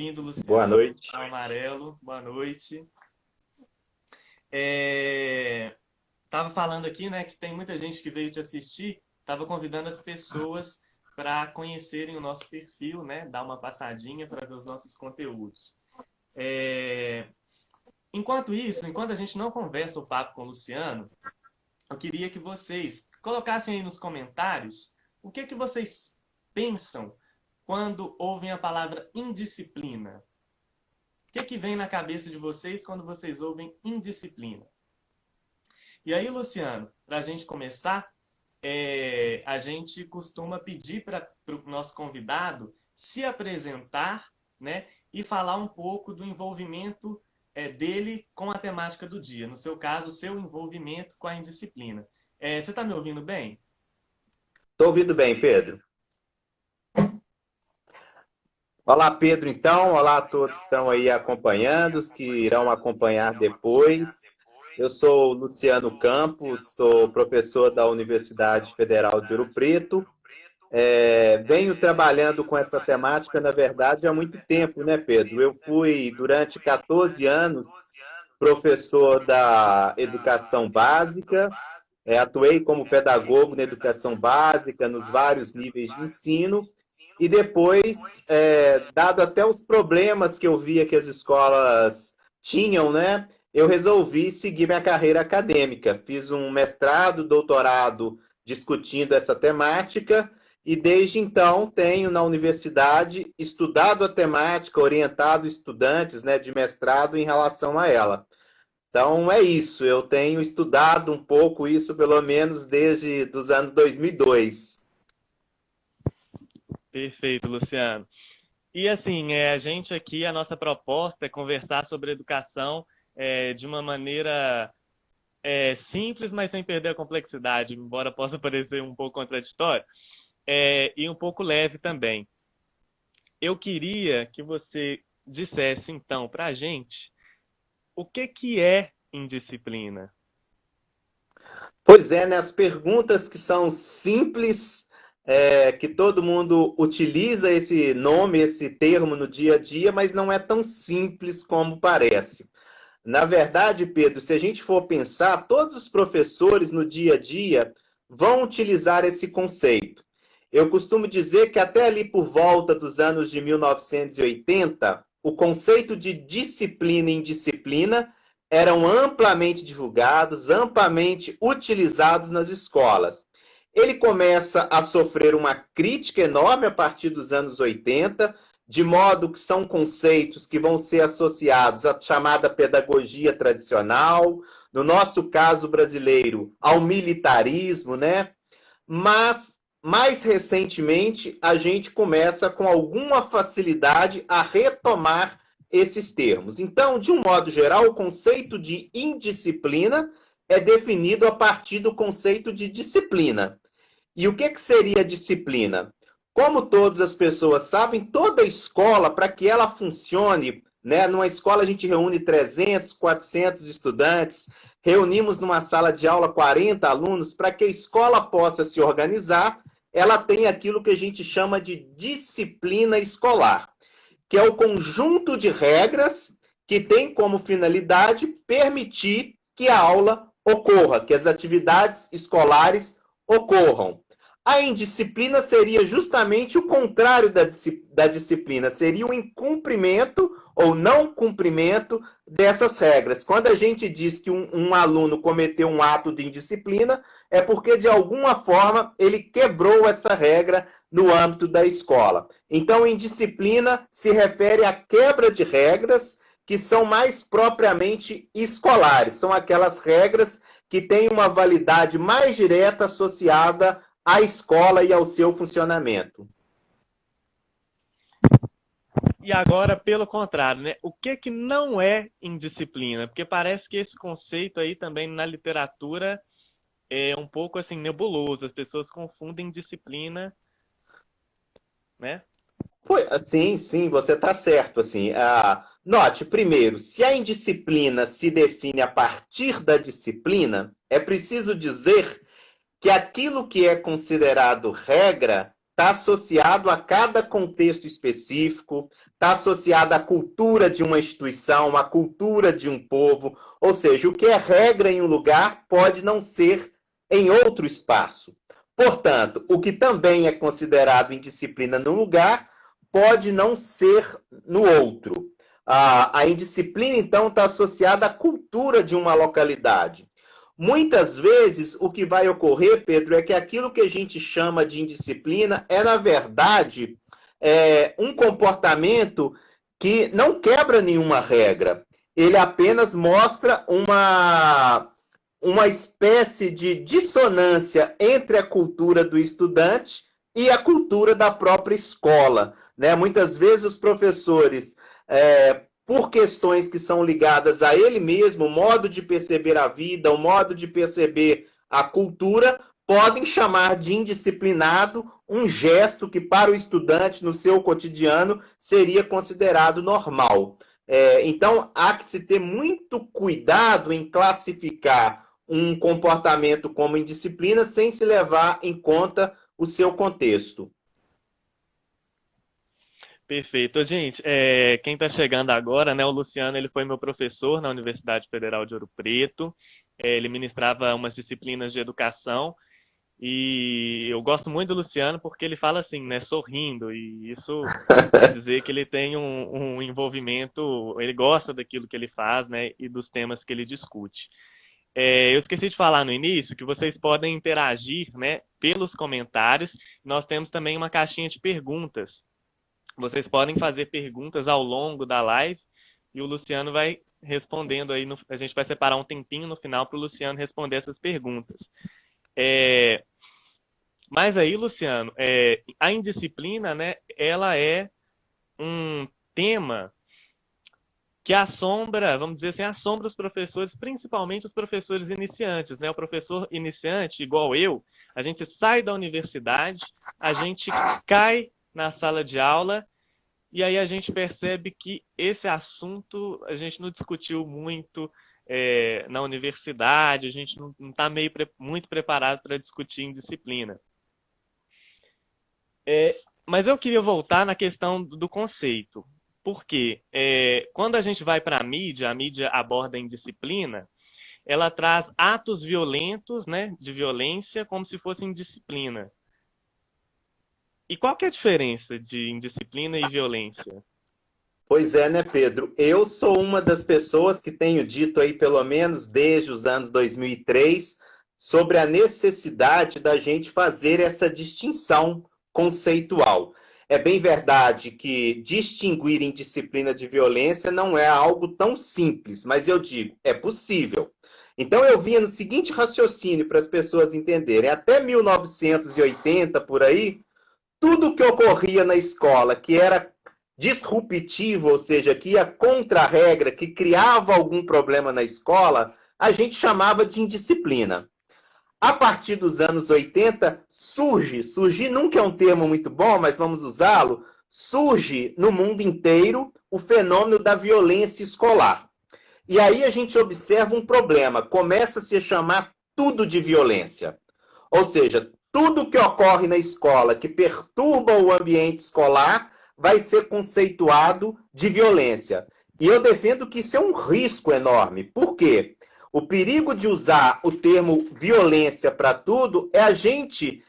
Bem-vindo, Boa Luciano, noite. ao Amarelo. Boa noite. Tava falando aqui, né, que tem muita gente que veio te assistir. Tava convidando as pessoas para conhecerem o nosso perfil, né, dar uma passadinha para ver os nossos conteúdos. É, Enquanto isso, enquanto a gente não conversa o papo com o Luciano, eu queria que vocês colocassem aí nos comentários o que vocês pensam quando ouvem a palavra indisciplina. O que vem na cabeça de vocês quando vocês ouvem indisciplina? E aí, Luciano, para a gente começar, a gente costuma pedir para o nosso convidado se apresentar, né, e falar um pouco do envolvimento dele com a temática do dia. No seu caso, o seu envolvimento com a indisciplina. Você está me ouvindo bem? Estou ouvindo bem, Pedro? Olá, Pedro, então. Olá a todos que estão aí acompanhando, os que irão acompanhar depois. Eu sou Luciano Campos, sou professor da Universidade Federal de Ouro Preto. Venho trabalhando com essa temática, na verdade, há muito tempo, né, Pedro? Eu fui, durante 14 anos, professor da educação básica. Atuei como pedagogo na educação básica, nos vários níveis de ensino, e depois, dado até os problemas que eu via que as escolas tinham, né, eu resolvi seguir minha carreira acadêmica. Fiz um mestrado, doutorado discutindo essa temática, e desde então tenho na universidade estudado a temática, orientado estudantes, né, de mestrado em relação a ela. Então é isso, eu tenho estudado um pouco isso pelo menos desde os anos 2002. Perfeito, Luciano. E assim, a gente aqui, a nossa proposta é conversar sobre educação de uma maneira simples, mas sem perder a complexidade, embora possa parecer um pouco contraditório, e um pouco leve também. Eu queria que você dissesse então para a gente o que é indisciplina. Pois é, né? As perguntas que são simples, que todo mundo utiliza esse nome, esse termo no dia a dia, mas não é tão simples como parece. Na verdade, Pedro, se a gente for pensar, todos os professores no dia a dia vão utilizar esse conceito. Eu costumo dizer que até ali por volta dos anos de 1980, o conceito de disciplina e indisciplina eram amplamente divulgados, amplamente utilizados nas escolas. Ele começa a sofrer uma crítica enorme a partir dos anos 80, de modo que são conceitos que vão ser associados à chamada pedagogia tradicional, no nosso caso brasileiro, ao militarismo, né? Mas, mais recentemente, a gente começa com alguma facilidade a retomar esses termos. Então, de um modo geral, o conceito de indisciplina é definido a partir do conceito de disciplina. E o que seria disciplina? Como todas as pessoas sabem, toda escola, para que ela funcione, né, numa escola a gente reúne 300, 400 estudantes, reunimos numa sala de aula 40 alunos, para que a escola possa se organizar, ela tem aquilo que a gente chama de disciplina escolar, que é o conjunto de regras que tem como finalidade permitir que a aula ocorra, que as atividades escolares ocorram. A indisciplina seria justamente o contrário da disciplina, seria o incumprimento ou não cumprimento dessas regras. Quando a gente diz que um aluno cometeu um ato de indisciplina, é porque de alguma forma ele quebrou essa regra no âmbito da escola. Então, indisciplina se refere à quebra de regras que são mais propriamente escolares, são aquelas regras que têm uma validade mais direta associada à escola e ao seu funcionamento. E agora, pelo contrário, né? O que não é indisciplina? Porque parece que esse conceito aí também na literatura é um pouco assim nebuloso. As pessoas confundem disciplina, né? Sim, você está certo. Assim, note, primeiro, se a indisciplina se define a partir da disciplina, é preciso dizer que aquilo que é considerado regra está associado a cada contexto específico, está associado à cultura de uma instituição, à cultura de um povo. Ou seja, o que é regra em um lugar pode não ser em outro espaço. Portanto, o que também é considerado indisciplina num lugar pode não ser no outro. A indisciplina, então, está associada à cultura de uma localidade. Muitas vezes, o que vai ocorrer, Pedro, é que aquilo que a gente chama de indisciplina é, na verdade, um comportamento que não quebra nenhuma regra. Ele apenas mostra uma espécie de dissonância entre a cultura do estudante e a cultura da própria escola, né? Muitas vezes os professores, por questões que são ligadas a ele mesmo, o modo de perceber a vida, o modo de perceber a cultura, podem chamar de indisciplinado um gesto que para o estudante, no seu cotidiano, seria considerado normal. Então, há que se ter muito cuidado em classificar um comportamento como indisciplina sem se levar em conta o seu contexto. Perfeito. Gente, quem está chegando agora, né, o Luciano, ele foi meu professor na Universidade Federal de Ouro Preto. Ele ministrava umas disciplinas de educação e eu gosto muito do Luciano porque ele fala assim, né, sorrindo, e isso quer dizer que ele tem um envolvimento, ele gosta daquilo que ele faz, né, e dos temas que ele discute. Eu esqueci de falar no início que vocês podem interagir, né, pelos comentários. Nós temos também uma caixinha de perguntas. Vocês podem fazer perguntas ao longo da live e o Luciano vai respondendo aí. A gente vai separar um tempinho no final para o Luciano responder essas perguntas. Mas aí, Luciano, a indisciplina, né, ela é um tema que assombra, vamos dizer assim, assombra os professores, principalmente os professores iniciantes, né? O professor iniciante, igual eu, a gente sai da universidade, a gente cai na sala de aula e aí a gente percebe que esse assunto a gente não discutiu muito na universidade, a gente não está muito preparado para discutir em disciplina. Mas eu queria voltar na questão do conceito. Porque quando a gente vai para a mídia aborda a indisciplina, ela traz atos violentos, né, de violência como se fosse indisciplina. E qual que é a diferença de indisciplina e violência? Pois é, né, Pedro? Eu sou uma das pessoas que tenho dito aí, pelo menos desde os anos 2003, sobre a necessidade da gente fazer essa distinção conceitual. É bem verdade que distinguir indisciplina de violência não é algo tão simples, mas eu digo, é possível. Então eu vinha no seguinte raciocínio para as pessoas entenderem. Até 1980, por aí, tudo que ocorria na escola que era disruptivo, ou seja, que ia contra a regra, que criava algum problema na escola, a gente chamava de indisciplina. A partir dos anos 80, surgir nunca é um termo muito bom, mas vamos usá-lo, surge no mundo inteiro o fenômeno da violência escolar. E aí a gente observa um problema, começa-se a chamar tudo de violência. Ou seja, tudo que ocorre na escola que perturba o ambiente escolar vai ser conceituado de violência. E eu defendo que isso é um risco enorme. Por quê? O perigo de usar o termo violência para tudo é a gente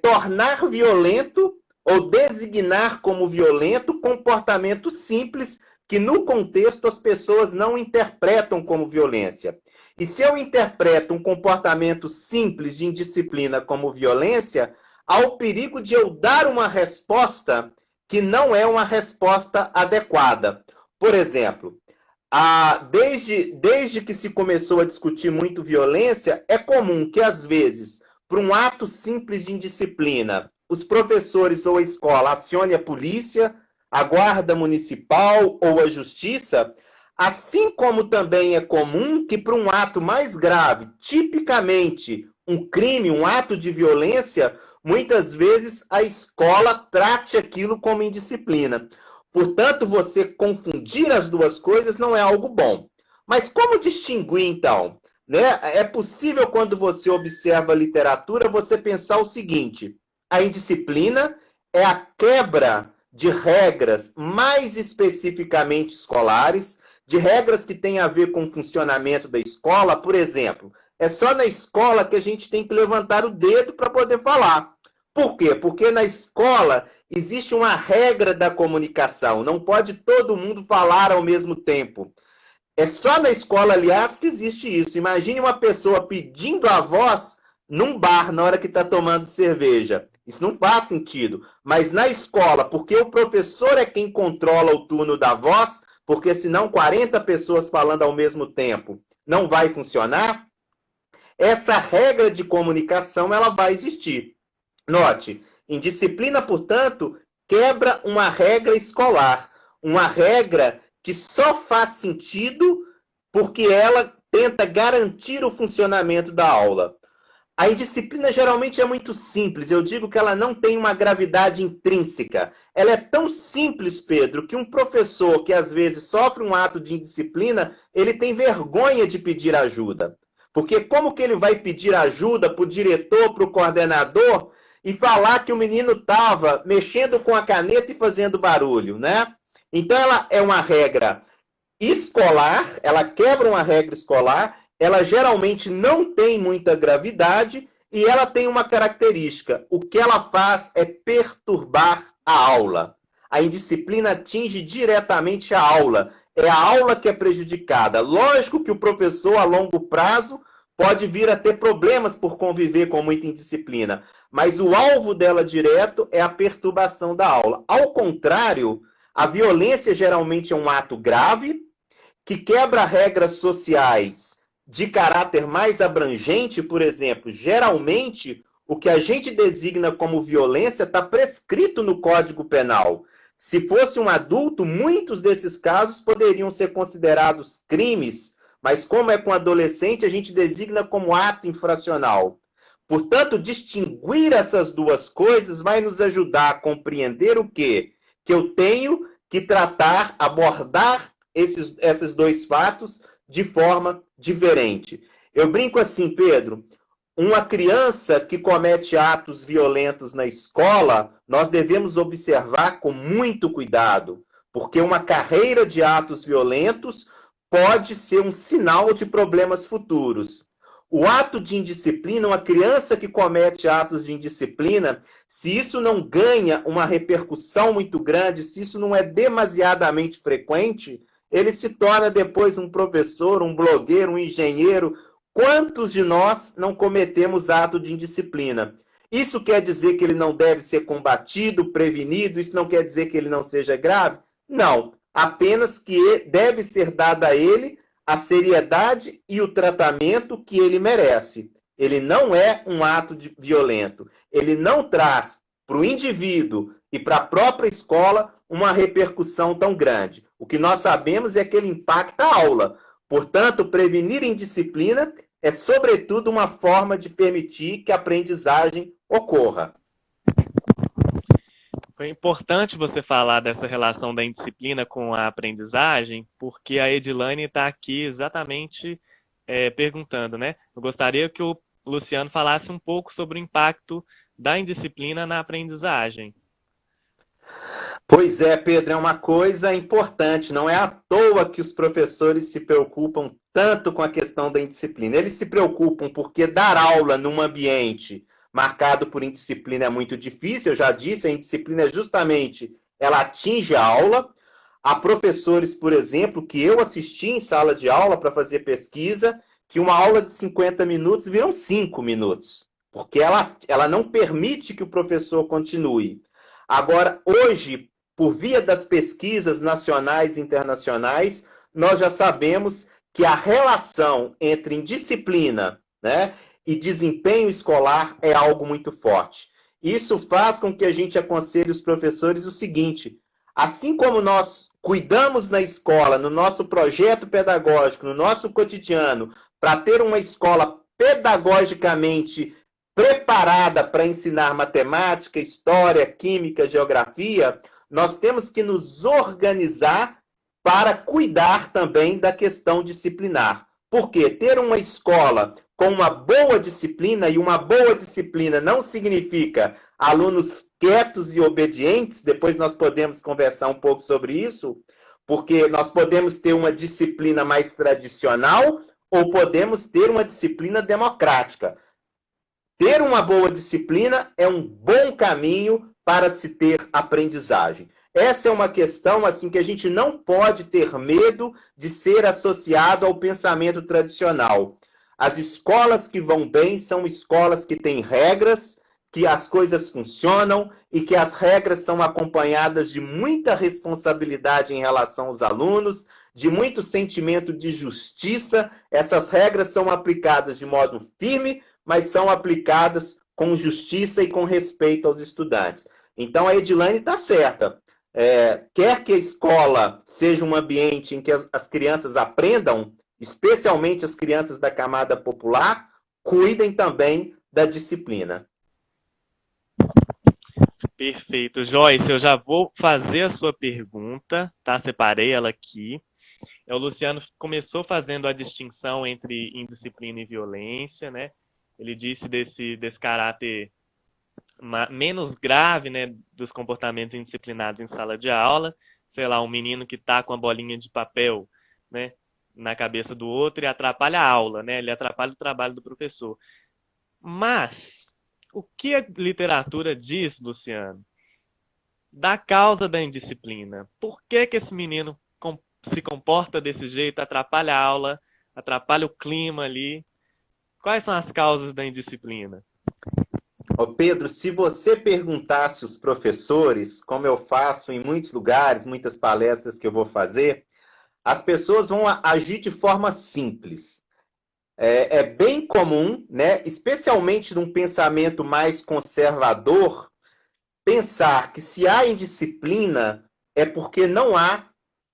tornar violento ou designar como violento comportamento simples que no contexto as pessoas não interpretam como violência. E se eu interpreto um comportamento simples de indisciplina como violência, há o perigo de eu dar uma resposta que não é uma resposta adequada. Por exemplo, desde que se começou a discutir muito violência, é comum que, às vezes, por um ato simples de indisciplina, os professores ou a escola acione a polícia, a guarda municipal ou a justiça, assim como também é comum que, por um ato mais grave, tipicamente um crime, um ato de violência, muitas vezes a escola trate aquilo como indisciplina. Portanto, você confundir as duas coisas não é algo bom. Mas como distinguir, então? Né? É possível, quando você observa a literatura, você pensar o seguinte: a indisciplina é a quebra de regras mais especificamente escolares, de regras que têm a ver com o funcionamento da escola. Por exemplo, é só na escola que a gente tem que levantar o dedo para poder falar. Por quê? Porque na escola existe uma regra da comunicação, não pode todo mundo falar ao mesmo tempo. É só na escola, aliás, que existe isso. Imagine uma pessoa pedindo a voz num bar na hora que está tomando cerveja. Isso não faz sentido. Mas na escola, porque o professor é quem controla o turno da voz, porque senão 40 pessoas falando ao mesmo tempo não vai funcionar, essa regra de comunicação ela vai existir. Note, indisciplina, portanto, quebra uma regra escolar, uma regra que só faz sentido porque ela tenta garantir o funcionamento da aula. A indisciplina geralmente é muito simples, eu digo que ela não tem uma gravidade intrínseca. Ela é tão simples, Pedro, que um professor que às vezes sofre um ato de indisciplina, ele tem vergonha de pedir ajuda. Porque como que ele vai pedir ajuda para o diretor, para o coordenador, e falar que o menino estava mexendo com a caneta e fazendo barulho, né? Então ela é uma regra escolar, ela quebra uma regra escolar, ela geralmente não tem muita gravidade e ela tem uma característica. O que ela faz é perturbar a aula. A indisciplina atinge diretamente a aula. É a aula que é prejudicada. Lógico que o professor, a longo prazo, pode vir a ter problemas por conviver com muita indisciplina, mas o alvo dela direto é a perturbação da aula. Ao contrário, a violência geralmente é um ato grave, que quebra regras sociais de caráter mais abrangente. Por exemplo, geralmente, o que a gente designa como violência está prescrito no Código Penal. Se fosse um adulto, muitos desses casos poderiam ser considerados crimes, mas como é com adolescente, a gente designa como ato infracional. Portanto, distinguir essas duas coisas vai nos ajudar a compreender o quê? Que eu tenho que tratar, abordar esses dois fatos de forma diferente. Eu brinco assim, Pedro, uma criança que comete atos violentos na escola, nós devemos observar com muito cuidado, porque uma carreira de atos violentos pode ser um sinal de problemas futuros. O ato de indisciplina, uma criança que comete atos de indisciplina, se isso não ganha uma repercussão muito grande, se isso não é demasiadamente frequente, ele se torna depois um professor, um blogueiro, um engenheiro. Quantos de nós não cometemos ato de indisciplina? Isso quer dizer que ele não deve ser combatido, prevenido? Isso não quer dizer que ele não seja grave? Não, apenas que deve ser dada a ele a seriedade e o tratamento que ele merece. Ele não é um ato violento. Ele não traz para o indivíduo e para a própria escola uma repercussão tão grande. O que nós sabemos é que ele impacta a aula. Portanto, prevenir indisciplina é, sobretudo, uma forma de permitir que a aprendizagem ocorra. Foi importante você falar dessa relação da indisciplina com a aprendizagem, porque a Edilane está aqui exatamente perguntando, né? Eu gostaria que o Luciano falasse um pouco sobre o impacto da indisciplina na aprendizagem. Pois é, Pedro, é uma coisa importante. Não é à toa que os professores se preocupam tanto com a questão da indisciplina. Eles se preocupam porque dar aula num ambiente marcado por indisciplina é muito difícil. Eu já disse, a indisciplina é justamente, ela atinge a aula. Há professores, por exemplo, que eu assisti em sala de aula para fazer pesquisa, que uma aula de 50 minutos viram 5 minutos, porque ela não permite que o professor continue. Agora, hoje, por via das pesquisas nacionais e internacionais, nós já sabemos que a relação entre indisciplina, né, e desempenho escolar é algo muito forte. Isso faz com que a gente aconselhe os professores o seguinte: assim como nós cuidamos na escola, no nosso projeto pedagógico, no nosso cotidiano, para ter uma escola pedagogicamente preparada para ensinar matemática, história, química, geografia, nós temos que nos organizar para cuidar também da questão disciplinar. Porque ter uma escola com uma boa disciplina, e uma boa disciplina não significa alunos quietos e obedientes, depois nós podemos conversar um pouco sobre isso, porque nós podemos ter uma disciplina mais tradicional ou podemos ter uma disciplina democrática. Ter uma boa disciplina é um bom caminho para se ter aprendizagem. Essa é uma questão assim que a gente não pode ter medo de ser associado ao pensamento tradicional. As escolas que vão bem são escolas que têm regras, que as coisas funcionam e que as regras são acompanhadas de muita responsabilidade em relação aos alunos, de muito sentimento de justiça. Essas regras são aplicadas de modo firme, mas são aplicadas com justiça e com respeito aos estudantes. Então a Edilane está certa. Quer que a escola seja um ambiente em que as crianças aprendam, especialmente as crianças da camada popular, cuidem também da disciplina. Perfeito. Joyce, eu já vou fazer a sua pergunta, tá? Separei ela aqui. O Luciano começou fazendo a distinção entre indisciplina e violência, né? Ele disse desse caráter menos grave, né, dos comportamentos indisciplinados em sala de aula. Sei lá, um menino que tá com a bolinha de papel, né, na cabeça do outro e atrapalha a aula, né? Ele atrapalha o trabalho do professor. Mas o que a literatura diz, Luciano, da causa da indisciplina? Por que esse menino se comporta desse jeito, atrapalha a aula, atrapalha o clima ali? Quais são as causas da indisciplina? Pedro, se você perguntasse aos professores, como eu faço em muitos lugares, muitas palestras que eu vou fazer, as pessoas vão agir de forma simples. É bem comum, né, especialmente num pensamento mais conservador, pensar que se há indisciplina é porque não há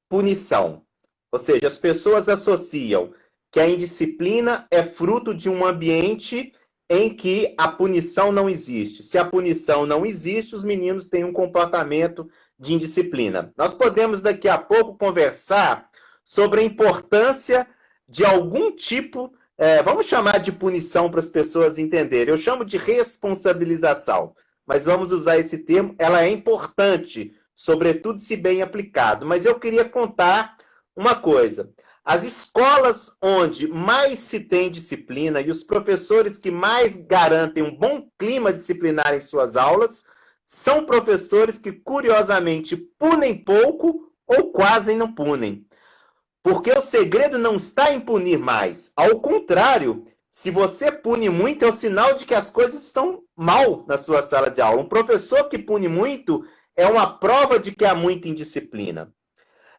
punição. Ou seja, as pessoas associam que a indisciplina é fruto de um ambiente em que a punição não existe. Se a punição não existe, os meninos têm um comportamento de indisciplina. Nós podemos daqui a pouco conversar sobre a importância de algum tipo, vamos chamar de punição para as pessoas entenderem. Eu chamo de responsabilização, mas vamos usar esse termo. Ela é importante, sobretudo se bem aplicado. Mas eu queria contar uma coisa. As escolas onde mais se tem disciplina e os professores que mais garantem um bom clima disciplinar em suas aulas são professores que, curiosamente, punem pouco ou quase não punem. Porque o segredo não está em punir mais. Ao contrário, se você pune muito, é o sinal de que as coisas estão mal na sua sala de aula. Um professor que pune muito é uma prova de que há muita indisciplina.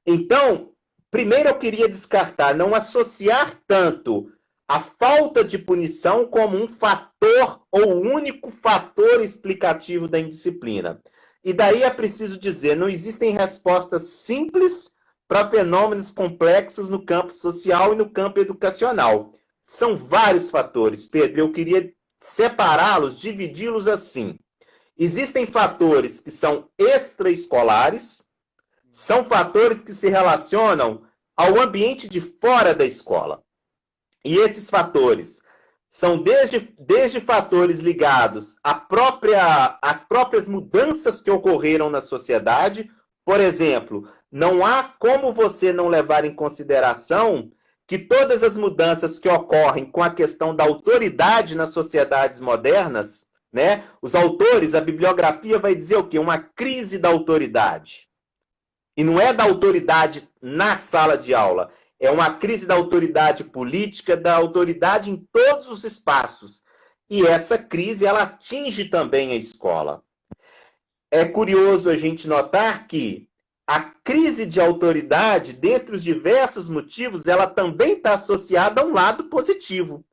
Então, primeiro eu queria descartar, não associar tanto a falta de punição como um fator ou o único fator explicativo da indisciplina. E daí é preciso dizer, não existem respostas simples para fenômenos complexos no campo social e no campo educacional. São vários fatores, Pedro. Eu queria separá-los, dividi-los assim. Existem fatores que são extraescolares, são fatores que se relacionam ao ambiente de fora da escola. E esses fatores são desde fatores ligados às próprias mudanças que ocorreram na sociedade. Por exemplo, não há como você não levar em consideração que todas as mudanças que ocorrem com a questão da autoridade nas sociedades modernas, né? Os autores, a bibliografia vai dizer o quê? Uma crise da autoridade. E não é da autoridade na sala de aula, é uma crise da autoridade política, da autoridade em todos os espaços. E essa crise, ela atinge também a escola. É curioso a gente notar que a crise de autoridade, dentre os diversos motivos, ela também está associada a um lado positivo.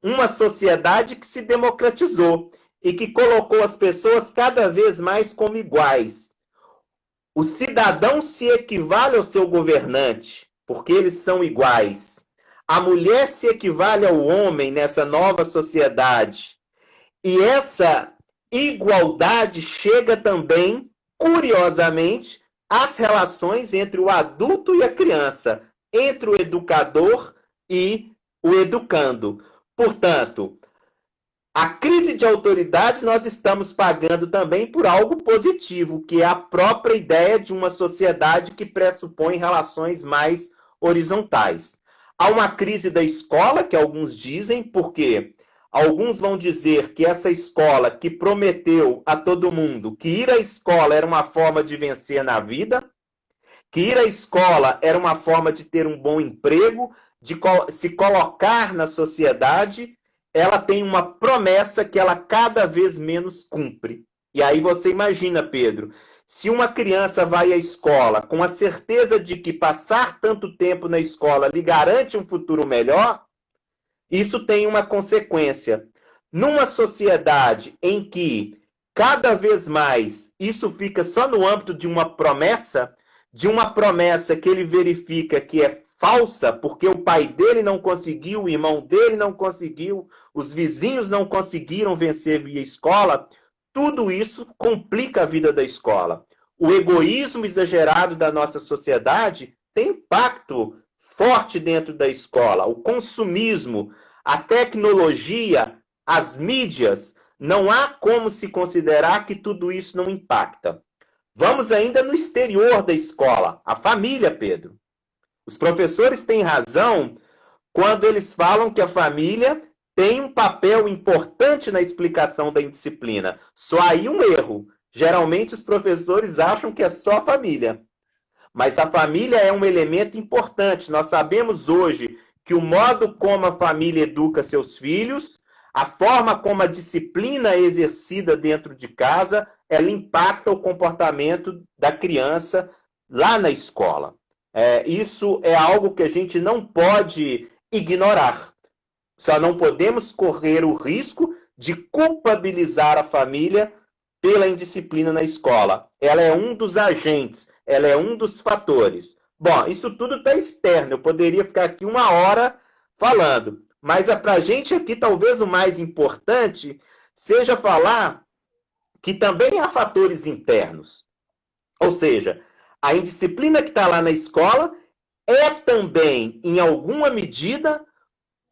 Uma sociedade que se democratizou e que colocou as pessoas cada vez mais como iguais. O cidadão se equivale ao seu governante, porque eles são iguais. A mulher se equivale ao homem nessa nova sociedade. E essa igualdade chega também, curiosamente, às relações entre o adulto e a criança, entre o educador e o educando. Portanto, A crise de autoridade nós estamos pagando também por algo positivo, que é a própria ideia de uma sociedade que pressupõe relações mais horizontais. Há uma crise da escola, que alguns dizem, porque alguns vão dizer que essa escola que prometeu a todo mundo que ir à escola era uma forma de vencer na vida, que ir à escola era uma forma de ter um bom emprego, de se colocar na sociedade, ela tem uma promessa que ela cada vez menos cumpre. E aí você imagina, Pedro, se uma criança vai à escola com a certeza de que passar tanto tempo na escola lhe garante um futuro melhor, isso tem uma consequência. Numa sociedade em que cada vez mais isso fica só no âmbito de uma promessa que ele verifica que é falsa, porque o pai dele não conseguiu, o irmão dele não conseguiu, os vizinhos não conseguiram vencer via escola, tudo isso complica a vida da escola. O egoísmo exagerado da nossa sociedade tem impacto forte dentro da escola. O consumismo, a tecnologia, as mídias, não há como se considerar que tudo isso não impacta. Vamos ainda no exterior da escola, a família, Pedro. Os professores têm razão quando eles falam que a família tem um papel importante na explicação da indisciplina. Só aí um erro. Geralmente os professores acham que é só a família. Mas a família é um elemento importante. Nós sabemos hoje que o modo como a família educa seus filhos, a forma como a disciplina é exercida dentro de casa, ela impacta o comportamento da criança lá na escola. Isso é algo que a gente não pode ignorar. Só não podemos correr o risco de culpabilizar a família pela indisciplina na escola. Ela é um dos agentes, ela é um dos fatores. Bom, isso tudo está externo, eu poderia ficar aqui uma hora falando, mas para a gente aqui talvez o mais importante seja falar que também há fatores internos. Ou seja, a indisciplina que está lá na escola é também, em alguma medida,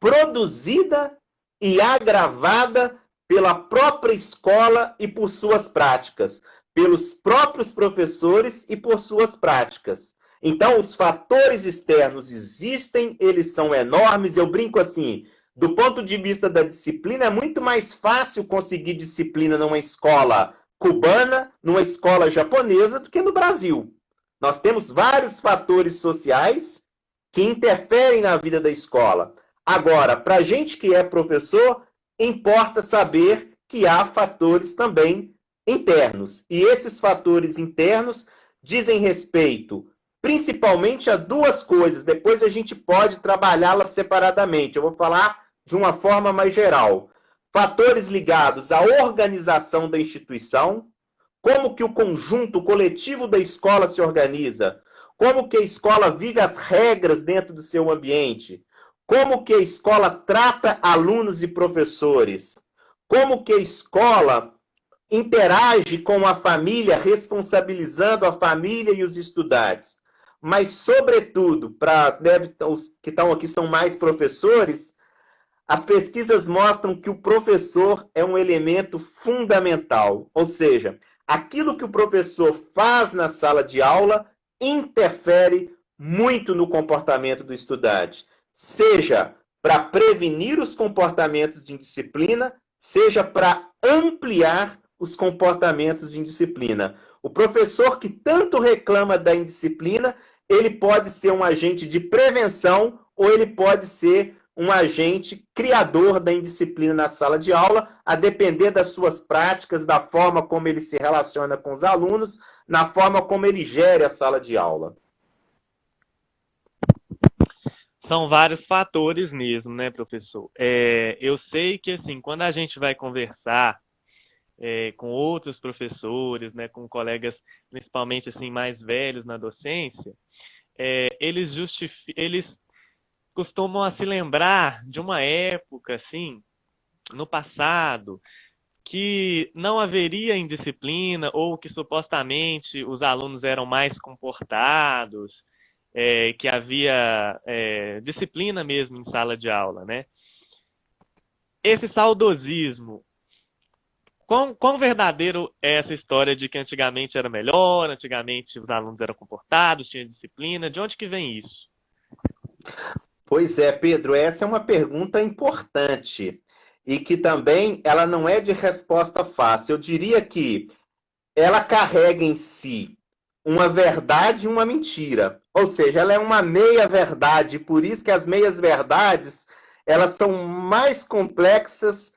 produzida e agravada pela própria escola e por suas práticas, pelos próprios professores e por suas práticas. Então, os fatores externos existem, eles são enormes. Eu brinco assim, do ponto de vista da disciplina, é muito mais fácil conseguir disciplina numa escola cubana, numa escola japonesa, do que no Brasil. Nós temos vários fatores sociais que interferem na vida da escola. Agora, para a gente que é professor, importa saber que há fatores também internos. E esses fatores internos dizem respeito principalmente a duas coisas. Depois a gente pode trabalhá-las separadamente. Eu vou falar de uma forma mais geral. Fatores ligados à organização da instituição, como que o conjunto, o coletivo da escola se organiza, como que a escola vive as regras dentro do seu ambiente, como que a escola trata alunos e professores, como que a escola interage com a família, responsabilizando a família e os estudantes. Mas, sobretudo, os que estão aqui são mais professores, as pesquisas mostram que o professor é um elemento fundamental. Ou seja, aquilo que o professor faz na sala de aula interfere muito no comportamento do estudante. Seja para prevenir os comportamentos de indisciplina, seja para ampliar os comportamentos de indisciplina. O professor que tanto reclama da indisciplina, ele pode ser um agente de prevenção ou ele pode ser um agente criador da indisciplina na sala de aula, a depender das suas práticas, da forma como ele se relaciona com os alunos, na forma como ele gere a sala de aula. São vários fatores mesmo, né, professor? Eu sei que, assim, quando a gente vai conversar com outros professores, né, com colegas, principalmente, assim, mais velhos na docência, eles costumam se lembrar de uma época, assim, no passado, que não haveria indisciplina ou que supostamente os alunos eram mais comportados, que havia disciplina mesmo em sala de aula, né? esse saudosismo, quão verdadeiro é essa história de que antigamente era melhor, antigamente os alunos eram comportados, tinham disciplina? De onde que vem isso? Pois é, Pedro, essa é uma pergunta importante e que também ela não é de resposta fácil. Eu diria que ela carrega em si uma verdade e uma mentira. Ou seja, ela é uma meia-verdade, por isso que as meias-verdades elas são mais complexas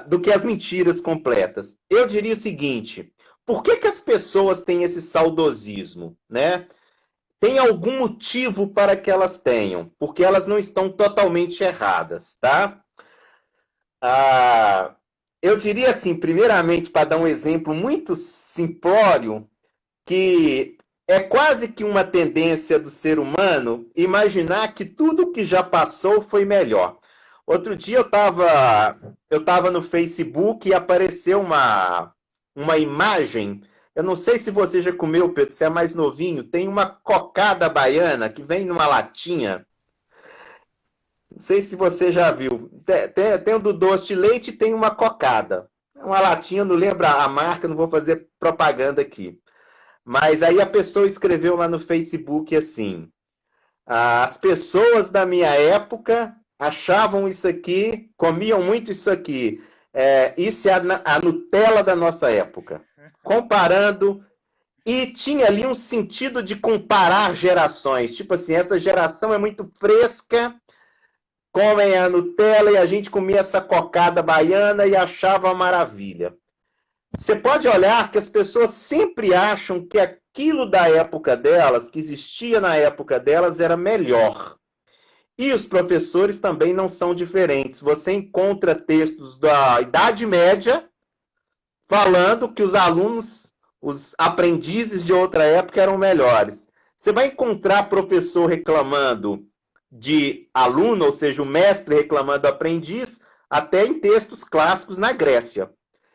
do que as mentiras completas. Eu diria o seguinte, por que as pessoas têm esse saudosismo, né? Tem algum motivo para que elas tenham, porque elas não estão totalmente erradas, tá? Eu diria assim, primeiramente, para dar um exemplo muito simplório, que é quase que uma tendência do ser humano imaginar que tudo que já passou foi melhor. Outro dia eu tava no Facebook e apareceu uma imagem. Eu não sei se você já comeu, Pedro, você é mais novinho. Tem uma cocada baiana que vem numa latinha. Não sei se você já viu. Tem o do doce de leite e tem uma cocada. É uma latinha, não lembro a marca, não vou fazer propaganda aqui. Mas aí a pessoa escreveu lá no Facebook assim: as pessoas da minha época achavam isso aqui, comiam muito isso aqui. Isso é a Nutella da nossa época. Comparando, e tinha ali um sentido de comparar gerações. Tipo assim, essa geração é muito fresca, comem a Nutella e a gente comia essa cocada baiana e achava uma maravilha. Você pode olhar que as pessoas sempre acham que aquilo da época delas, que existia na época delas, era melhor. E os professores também não são diferentes. Você encontra textos da Idade Média falando que os alunos, os aprendizes de outra época eram melhores. Você vai encontrar professor reclamando de aluno, ou seja, o mestre reclamando do aprendiz, até em textos clássicos na Grécia.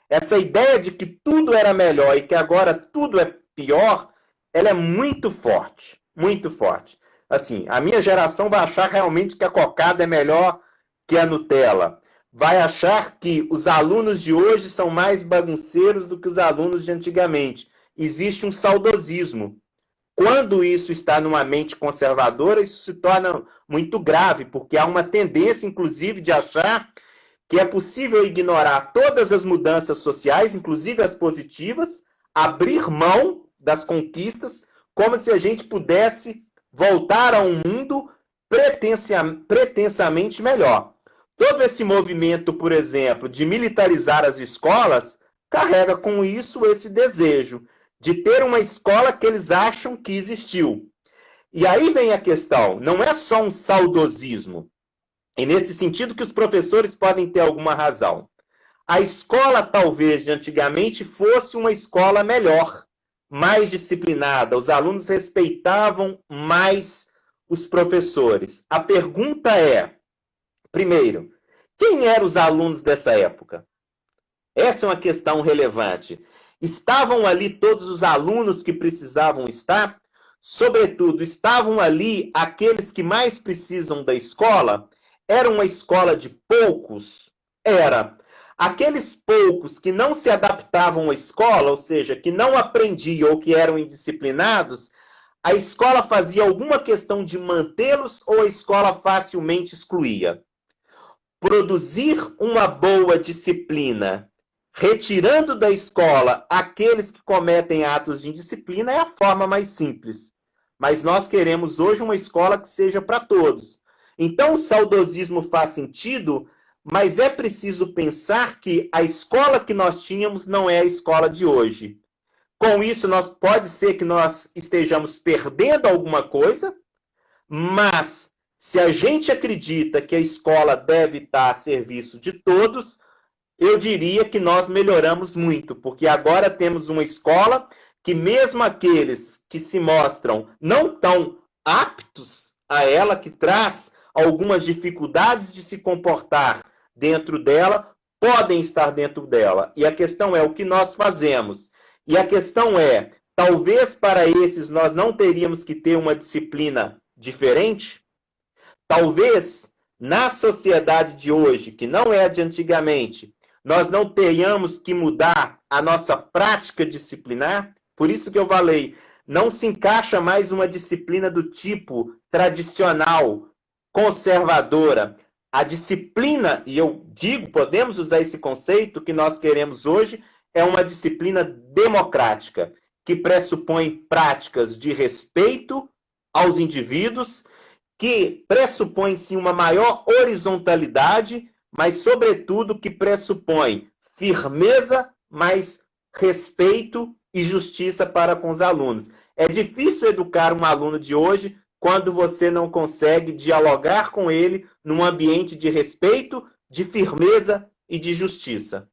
Essa ideia de que tudo era melhor e que agora tudo é pior, ela é muito forte, muito forte. Assim, a minha geração vai achar realmente que a cocada é melhor que a Nutella. Vai achar que os alunos de hoje são mais bagunceiros do que os alunos de antigamente. Existe um saudosismo. Quando isso está numa mente conservadora, isso se torna muito grave, porque há uma tendência, inclusive, de achar que é possível ignorar todas as mudanças sociais, inclusive as positivas, abrir mão das conquistas, como se a gente pudesse voltar a um mundo pretensamente melhor. Todo esse movimento, por exemplo, de militarizar as escolas, carrega com isso esse desejo de ter uma escola que eles acham que existiu. E aí vem a questão, não é só um saudosismo, e nesse sentido que os professores podem ter alguma razão. A escola, talvez, de antigamente fosse uma escola melhor, mais disciplinada, os alunos respeitavam mais os professores. A pergunta é, primeiro, quem eram os alunos dessa época? Essa é uma questão relevante. Estavam ali todos os alunos que precisavam estar? Sobretudo, estavam ali aqueles que mais precisam da escola? Era uma escola de poucos? Era. Aqueles poucos que não se adaptavam à escola, ou seja, que não aprendiam ou que eram indisciplinados, a escola fazia alguma questão de mantê-los ou a escola facilmente excluía? Produzir uma boa disciplina, retirando da escola aqueles que cometem atos de indisciplina, é a forma mais simples. Mas nós queremos hoje uma escola que seja para todos. Então o saudosismo faz sentido, mas é preciso pensar que a escola que nós tínhamos não é a escola de hoje. Com isso, pode ser que nós estejamos perdendo alguma coisa, mas se a gente acredita que a escola deve estar a serviço de todos, eu diria que nós melhoramos muito, porque agora temos uma escola que mesmo aqueles que se mostram não tão aptos a ela, que traz algumas dificuldades de se comportar dentro dela, podem estar dentro dela. E a questão é o que nós fazemos. E a questão é, talvez para esses nós não teríamos que ter uma disciplina diferente? Talvez na sociedade de hoje, que não é a de antigamente, nós não tenhamos que mudar a nossa prática disciplinar? Por isso que eu falei, não se encaixa mais uma disciplina do tipo tradicional, conservadora. A disciplina, e eu digo, podemos usar esse conceito que nós queremos hoje, é uma disciplina democrática, que pressupõe práticas de respeito aos indivíduos, que pressupõe, sim, uma maior horizontalidade, mas, sobretudo, que pressupõe firmeza, mas respeito e justiça para com os alunos. É difícil educar um aluno de hoje quando você não consegue dialogar com ele num ambiente de respeito, de firmeza e de justiça.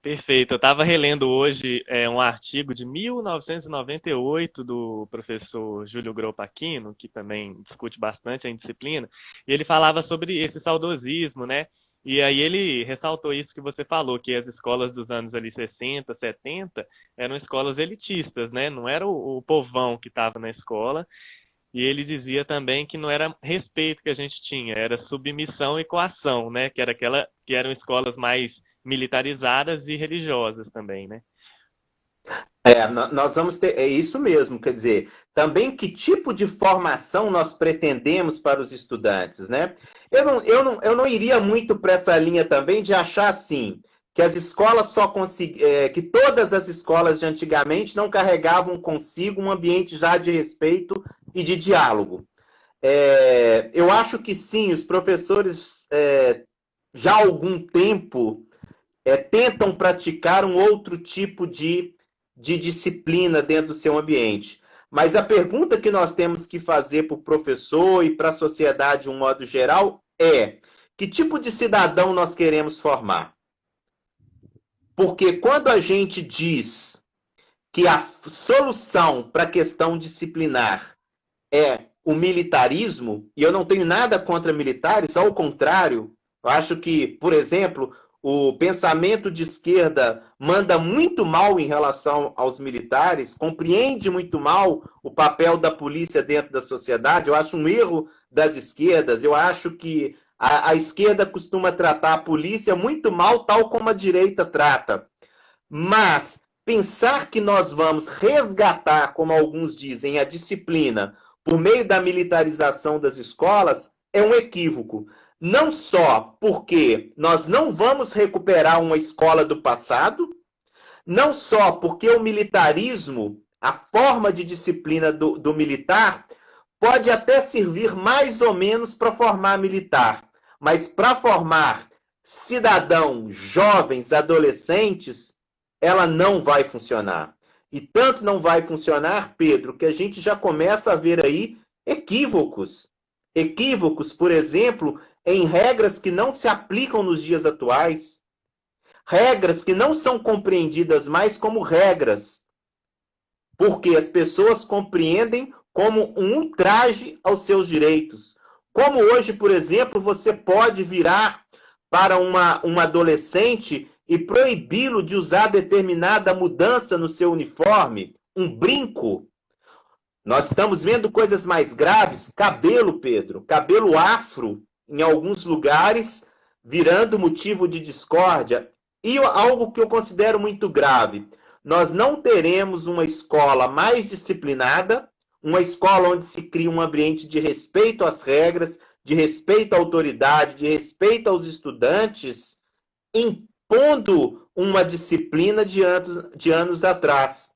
Perfeito. Eu estava relendo hoje um artigo de 1998 do professor Júlio Grospaquino, que também discute bastante a indisciplina, e ele falava sobre esse saudosismo, né? E aí ele ressaltou isso que você falou, que as escolas dos anos ali 60, 70 eram escolas elitistas, né? Não era o povão que estava na escola. E ele dizia também que não era respeito que a gente tinha, era submissão e coação, né? Que eram escolas mais militarizadas e religiosas também, né? Nós vamos ter, é isso mesmo, quer dizer, também que tipo de formação nós pretendemos para os estudantes, né? Eu não iria muito para essa linha também de achar assim, que as escolas que todas as escolas de antigamente não carregavam consigo um ambiente já de respeito e de diálogo. Eu acho que sim, os professores já há algum tempo tentam praticar um outro tipo de disciplina dentro do seu ambiente. Mas a pergunta que nós temos que fazer para o professor e para a sociedade de um modo geral é: que tipo de cidadão nós queremos formar? Porque quando a gente diz que a solução para a questão disciplinar é o militarismo, e eu não tenho nada contra militares, ao contrário, eu acho que, por exemplo, o pensamento de esquerda manda muito mal em relação aos militares, compreende muito mal o papel da polícia dentro da sociedade. Eu acho um erro das esquerdas. Eu acho que a esquerda costuma tratar a polícia muito mal, tal como a direita trata. Mas pensar que nós vamos resgatar, como alguns dizem, a disciplina por meio da militarização das escolas é um equívoco. Não só porque nós não vamos recuperar uma escola do passado, não só porque o militarismo, a forma de disciplina do militar, pode até servir mais ou menos para formar militar, mas para formar cidadãos, jovens, adolescentes, ela não vai funcionar. E tanto não vai funcionar, Pedro, que a gente já começa a ver aí equívocos. Equívocos, por exemplo, em regras que não se aplicam nos dias atuais, regras que não são compreendidas mais como regras, porque as pessoas compreendem como um ultraje aos seus direitos. Como hoje, por exemplo, você pode virar para um adolescente e proibi-lo de usar determinada mudança no seu uniforme, um brinco. Nós estamos vendo coisas mais graves, cabelo, Pedro, cabelo afro, em alguns lugares, virando motivo de discórdia. E algo que eu considero muito grave, nós não teremos uma escola mais disciplinada, uma escola onde se cria um ambiente de respeito às regras, de respeito à autoridade, de respeito aos estudantes, impondo uma disciplina de anos atrás.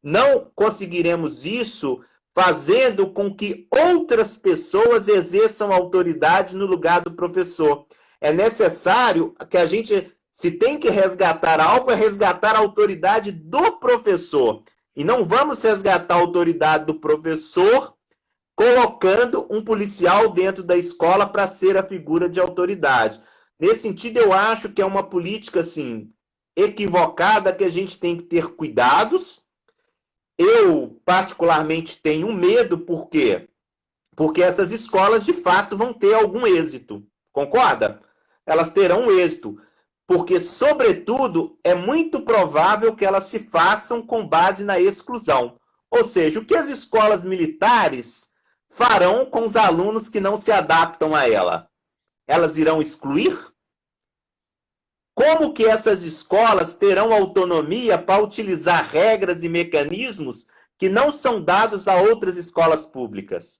Não conseguiremos isso fazendo com que outras pessoas exerçam autoridade no lugar do professor. É necessário que a gente, se tem que resgatar algo, é resgatar a autoridade do professor. E não vamos resgatar a autoridade do professor colocando um policial dentro da escola para ser a figura de autoridade. Nesse sentido, eu acho que é uma política assim, equivocada, que a gente tem que ter cuidados. Eu, particularmente, tenho medo, por quê? Porque essas escolas, de fato, vão ter algum êxito. Concorda? Elas terão êxito. Porque, sobretudo, é muito provável que elas se façam com base na exclusão. Ou seja, o que as escolas militares farão com os alunos que não se adaptam a ela? Elas irão excluir? Como que essas escolas terão autonomia para utilizar regras e mecanismos que não são dados a outras escolas públicas?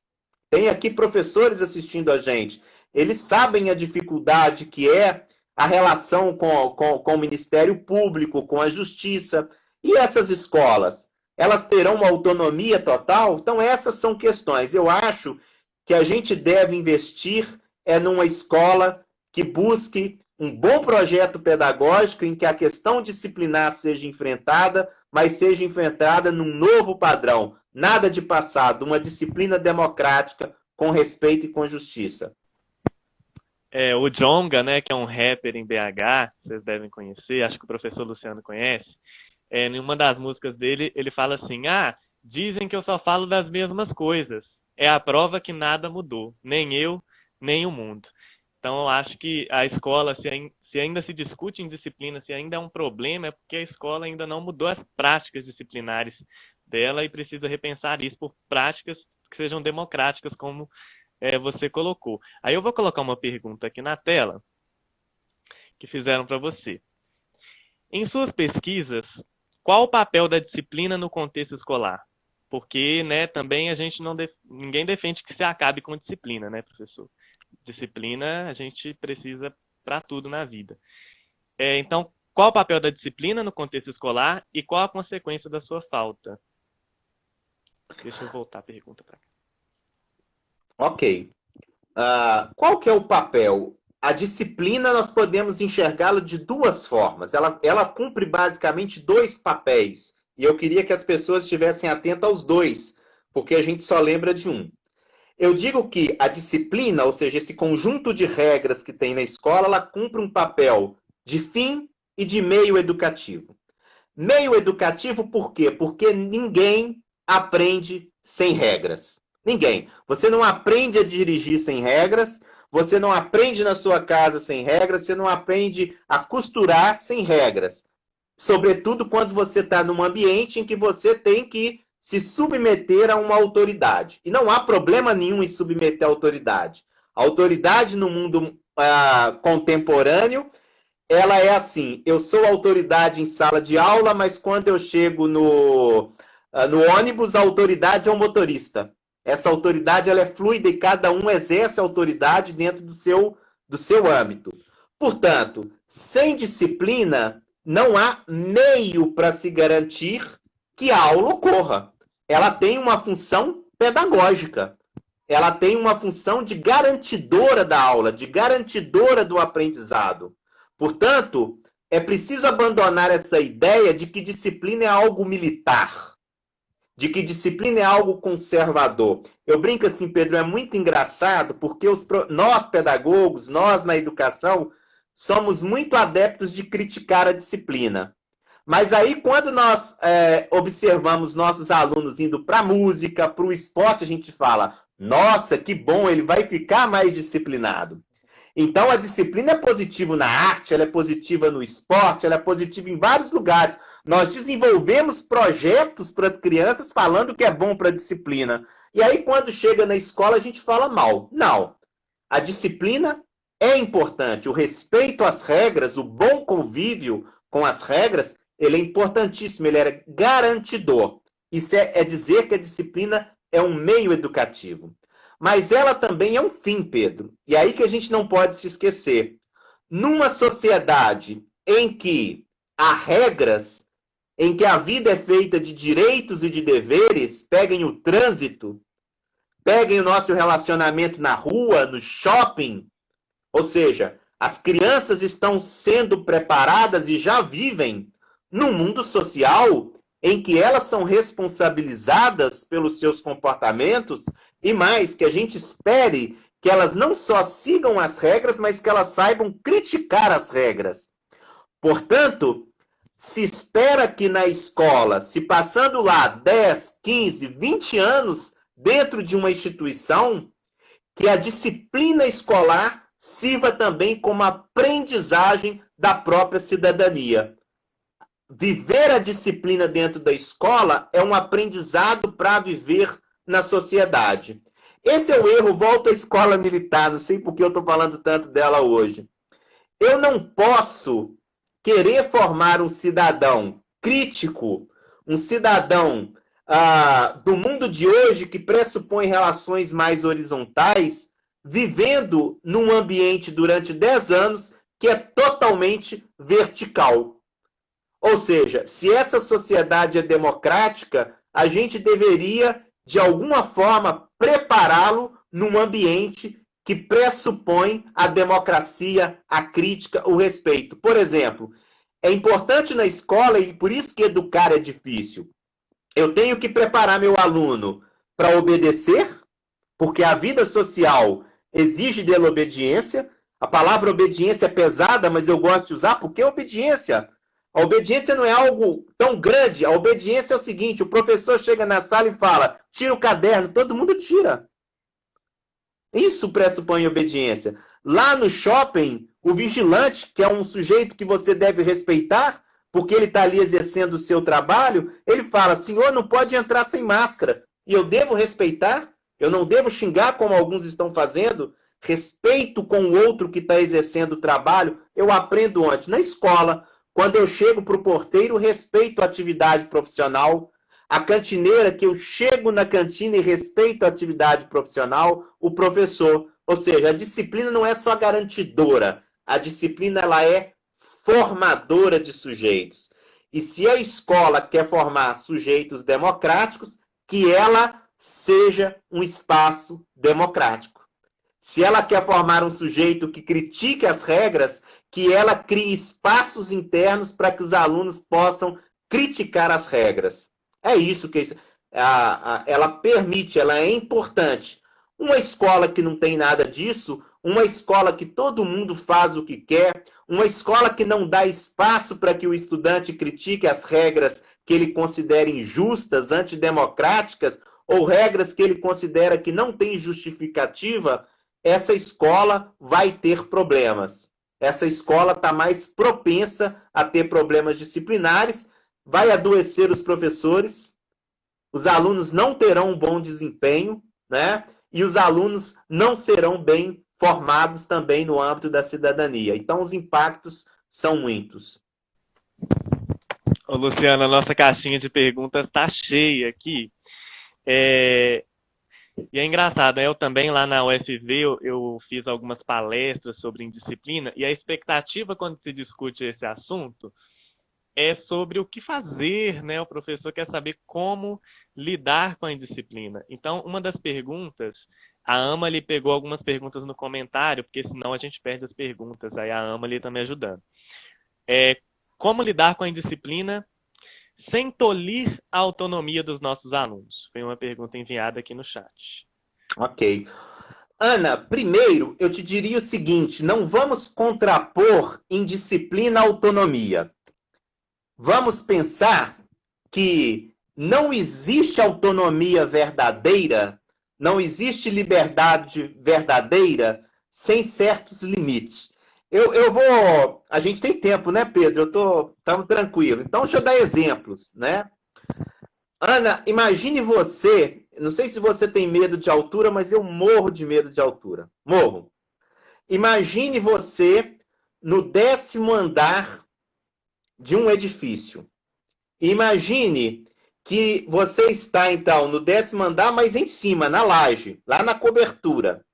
Tem aqui professores assistindo a gente. Eles sabem a dificuldade que é a relação com o Ministério Público, com a Justiça. E essas escolas, elas terão uma autonomia total? Então, essas são questões. Eu acho que a gente deve investir numa escola que busque um bom projeto pedagógico em que a questão disciplinar seja enfrentada, mas seja enfrentada num novo padrão. Nada de passado, uma disciplina democrática com respeito e com justiça. O Djonga, né, que é um rapper em BH, vocês devem conhecer, acho que o professor Luciano conhece, em uma das músicas dele, ele fala assim, dizem que eu só falo das mesmas coisas, é a prova que nada mudou, nem eu, nem o mundo. Então, eu acho que a escola, se ainda se discute em disciplina, se ainda é um problema, é porque a escola ainda não mudou as práticas disciplinares dela e precisa repensar isso por práticas que sejam democráticas, como você colocou. Aí eu vou colocar uma pergunta aqui na tela que fizeram para você. Em suas pesquisas, qual o papel da disciplina no contexto escolar? Porque, né, também ninguém defende que se acabe com disciplina, né, professor? Disciplina a gente precisa para tudo na vida. Então, qual o papel da disciplina no contexto escolar e qual a consequência da sua falta? Deixa eu voltar a pergunta para cá. Ok. Qual que é o papel? A disciplina nós podemos enxergá-la de duas formas. Ela cumpre basicamente dois papéis. E eu queria que as pessoas estivessem atentas aos dois, porque a gente só lembra de um. Eu digo que a disciplina, ou seja, esse conjunto de regras que tem na escola, ela cumpre um papel de fim e de meio educativo. Meio educativo por quê? Porque ninguém aprende sem regras. Ninguém. Você não aprende a dirigir sem regras, você não aprende na sua casa sem regras, você não aprende a costurar sem regras. Sobretudo quando você está num ambiente em que você tem que se submeter a uma autoridade. E não há problema nenhum em submeter a autoridade. A autoridade no mundo contemporâneo, ela é assim, eu sou autoridade em sala de aula, mas quando eu chego no ônibus, a autoridade é o motorista. Essa autoridade ela é fluida e cada um exerce a autoridade dentro do seu âmbito. Portanto, sem disciplina, não há meio para se garantir que a aula ocorra. Ela tem uma função pedagógica. Ela tem uma função de garantidora da aula, de garantidora do aprendizado. Portanto, é preciso abandonar essa ideia de que disciplina é algo militar, de que disciplina é algo conservador. Eu brinco assim, Pedro, é muito engraçado, porque nós pedagogos, nós na educação, somos muito adeptos de criticar a disciplina. Mas aí, quando nós observamos nossos alunos indo para a música, para o esporte, a gente fala, nossa, que bom, ele vai ficar mais disciplinado. Então, a disciplina é positiva na arte, ela é positiva no esporte, ela é positiva em vários lugares. Nós desenvolvemos projetos para as crianças falando que é bom para a disciplina. E aí, quando chega na escola, a gente fala mal. Não. A disciplina é importante. O respeito às regras, o bom convívio com as regras, ele é importantíssimo, ele é garantidor. Isso é dizer que a disciplina é um meio educativo. Mas ela também é um fim, Pedro. E aí que a gente não pode se esquecer. Numa sociedade em que há regras, em que a vida é feita de direitos e de deveres, peguem o trânsito, peguem o nosso relacionamento na rua, no shopping, ou seja, as crianças estão sendo preparadas e já vivem num mundo social em que elas são responsabilizadas pelos seus comportamentos e mais, que a gente espere que elas não só sigam as regras, mas que elas saibam criticar as regras. Portanto, se espera que na escola, se passando lá 10, 15, 20 anos dentro de uma instituição, que a disciplina escolar sirva também como aprendizagem da própria cidadania. Viver a disciplina dentro da escola é um aprendizado para viver na sociedade. Esse é o erro, volta à escola militar, não sei por que eu estou falando tanto dela hoje. Eu não posso querer formar um cidadão crítico, um cidadão do mundo de hoje que pressupõe relações mais horizontais, vivendo num ambiente durante 10 anos que é totalmente vertical. Ou seja, se essa sociedade é democrática, a gente deveria, de alguma forma, prepará-lo num ambiente que pressupõe a democracia, a crítica, o respeito. Por exemplo, é importante na escola, e por isso que educar é difícil, eu tenho que preparar meu aluno para obedecer, porque a vida social exige dele obediência. A palavra obediência é pesada, mas eu gosto de usar porque é obediência. A obediência não é algo tão grande. A obediência é o seguinte, o professor chega na sala e fala, tira o caderno, todo mundo tira. Isso pressupõe obediência. Lá no shopping, o vigilante, que é um sujeito que você deve respeitar, porque ele está ali exercendo o seu trabalho, ele fala, senhor, não pode entrar sem máscara. E eu devo respeitar? Eu não devo xingar como alguns estão fazendo? Respeito com o outro que está exercendo o trabalho. Eu aprendo onde? Na escola. Quando eu chego para o porteiro, respeito a atividade profissional. A cantineira, que eu chego na cantina e respeito a atividade profissional. O professor. Ou seja, a disciplina não é só garantidora. A disciplina ela é formadora de sujeitos. E se a escola quer formar sujeitos democráticos, que ela seja um espaço democrático. Se ela quer formar um sujeito que critique as regras, que ela crie espaços internos para que os alunos possam criticar as regras. É isso que ela permite, ela é importante. Uma escola que não tem nada disso, uma escola que todo mundo faz o que quer, uma escola que não dá espaço para que o estudante critique as regras que ele considera injustas, antidemocráticas, ou regras que ele considera que não têm justificativa, essa escola vai ter problemas. Essa escola está mais propensa a ter problemas disciplinares, vai adoecer os professores, os alunos não terão um bom desempenho, né? E os alunos não serão bem formados também no âmbito da cidadania. Então, os impactos são muitos. Ô, Luciana, a nossa caixinha de perguntas está cheia aqui. E é engraçado, né? Eu também lá na UFV eu fiz algumas palestras sobre indisciplina e a expectativa quando se discute esse assunto é sobre o que fazer, né? O professor quer saber como lidar com a indisciplina. Então, uma das perguntas, a Amalie pegou algumas perguntas no comentário, porque senão a gente perde as perguntas, aí a Amalie está me ajudando. Como lidar com a indisciplina sem tolir a autonomia dos nossos alunos? Foi uma pergunta enviada aqui no chat. Ok. Ana, primeiro eu te diria o seguinte, não vamos contrapor indisciplina à autonomia. Vamos pensar que não existe autonomia verdadeira, não existe liberdade verdadeira sem certos limites. Eu vou... A gente tem tempo, né, Pedro? Estamos tranquilo. Então, deixa eu dar exemplos, né? Ana, imagine você... Não sei se você tem medo de altura, mas eu morro de medo de altura. Morro. Imagine você no 10º andar de um edifício. Imagine que você está, então, no 10º andar, mas em cima, na laje, lá na cobertura.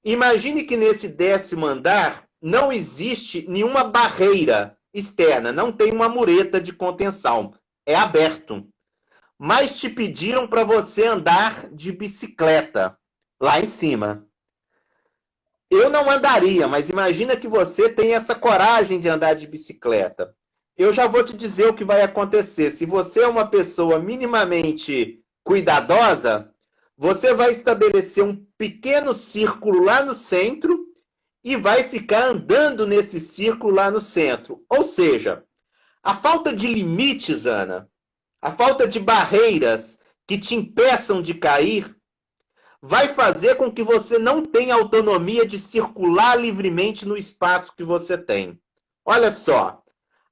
Imagine que nesse 10º andar não existe nenhuma barreira externa, não tem uma mureta de contenção, é aberto. Mas te pediram para você andar de bicicleta lá em cima. Eu não andaria, mas imagina que você tem essa coragem de andar de bicicleta. Eu já vou te dizer o que vai acontecer. Se você é uma pessoa minimamente cuidadosa, você vai estabelecer um pequeno círculo lá no centro e vai ficar andando nesse círculo lá no centro. Ou seja, a falta de limites, Ana, a falta de barreiras que te impeçam de cair, vai fazer com que você não tenha autonomia de circular livremente no espaço que você tem. Olha só,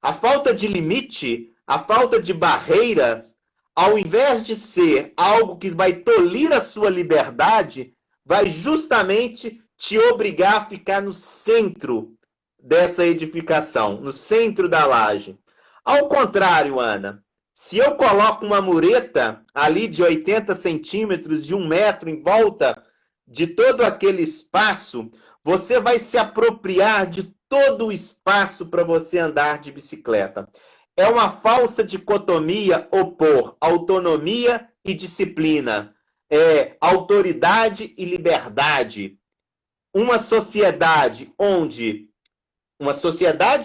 a falta de limite, a falta de barreiras, ao invés de ser algo que vai tolir a sua liberdade, vai justamente te obrigar a ficar no centro dessa edificação, no centro da laje. Ao contrário, Ana, se eu coloco uma mureta ali de 80 centímetros, de 1 metro em volta de todo aquele espaço, você vai se apropriar de todo o espaço para você andar de bicicleta. É uma falsa dicotomia opor autonomia e disciplina, autoridade e liberdade. Uma sociedade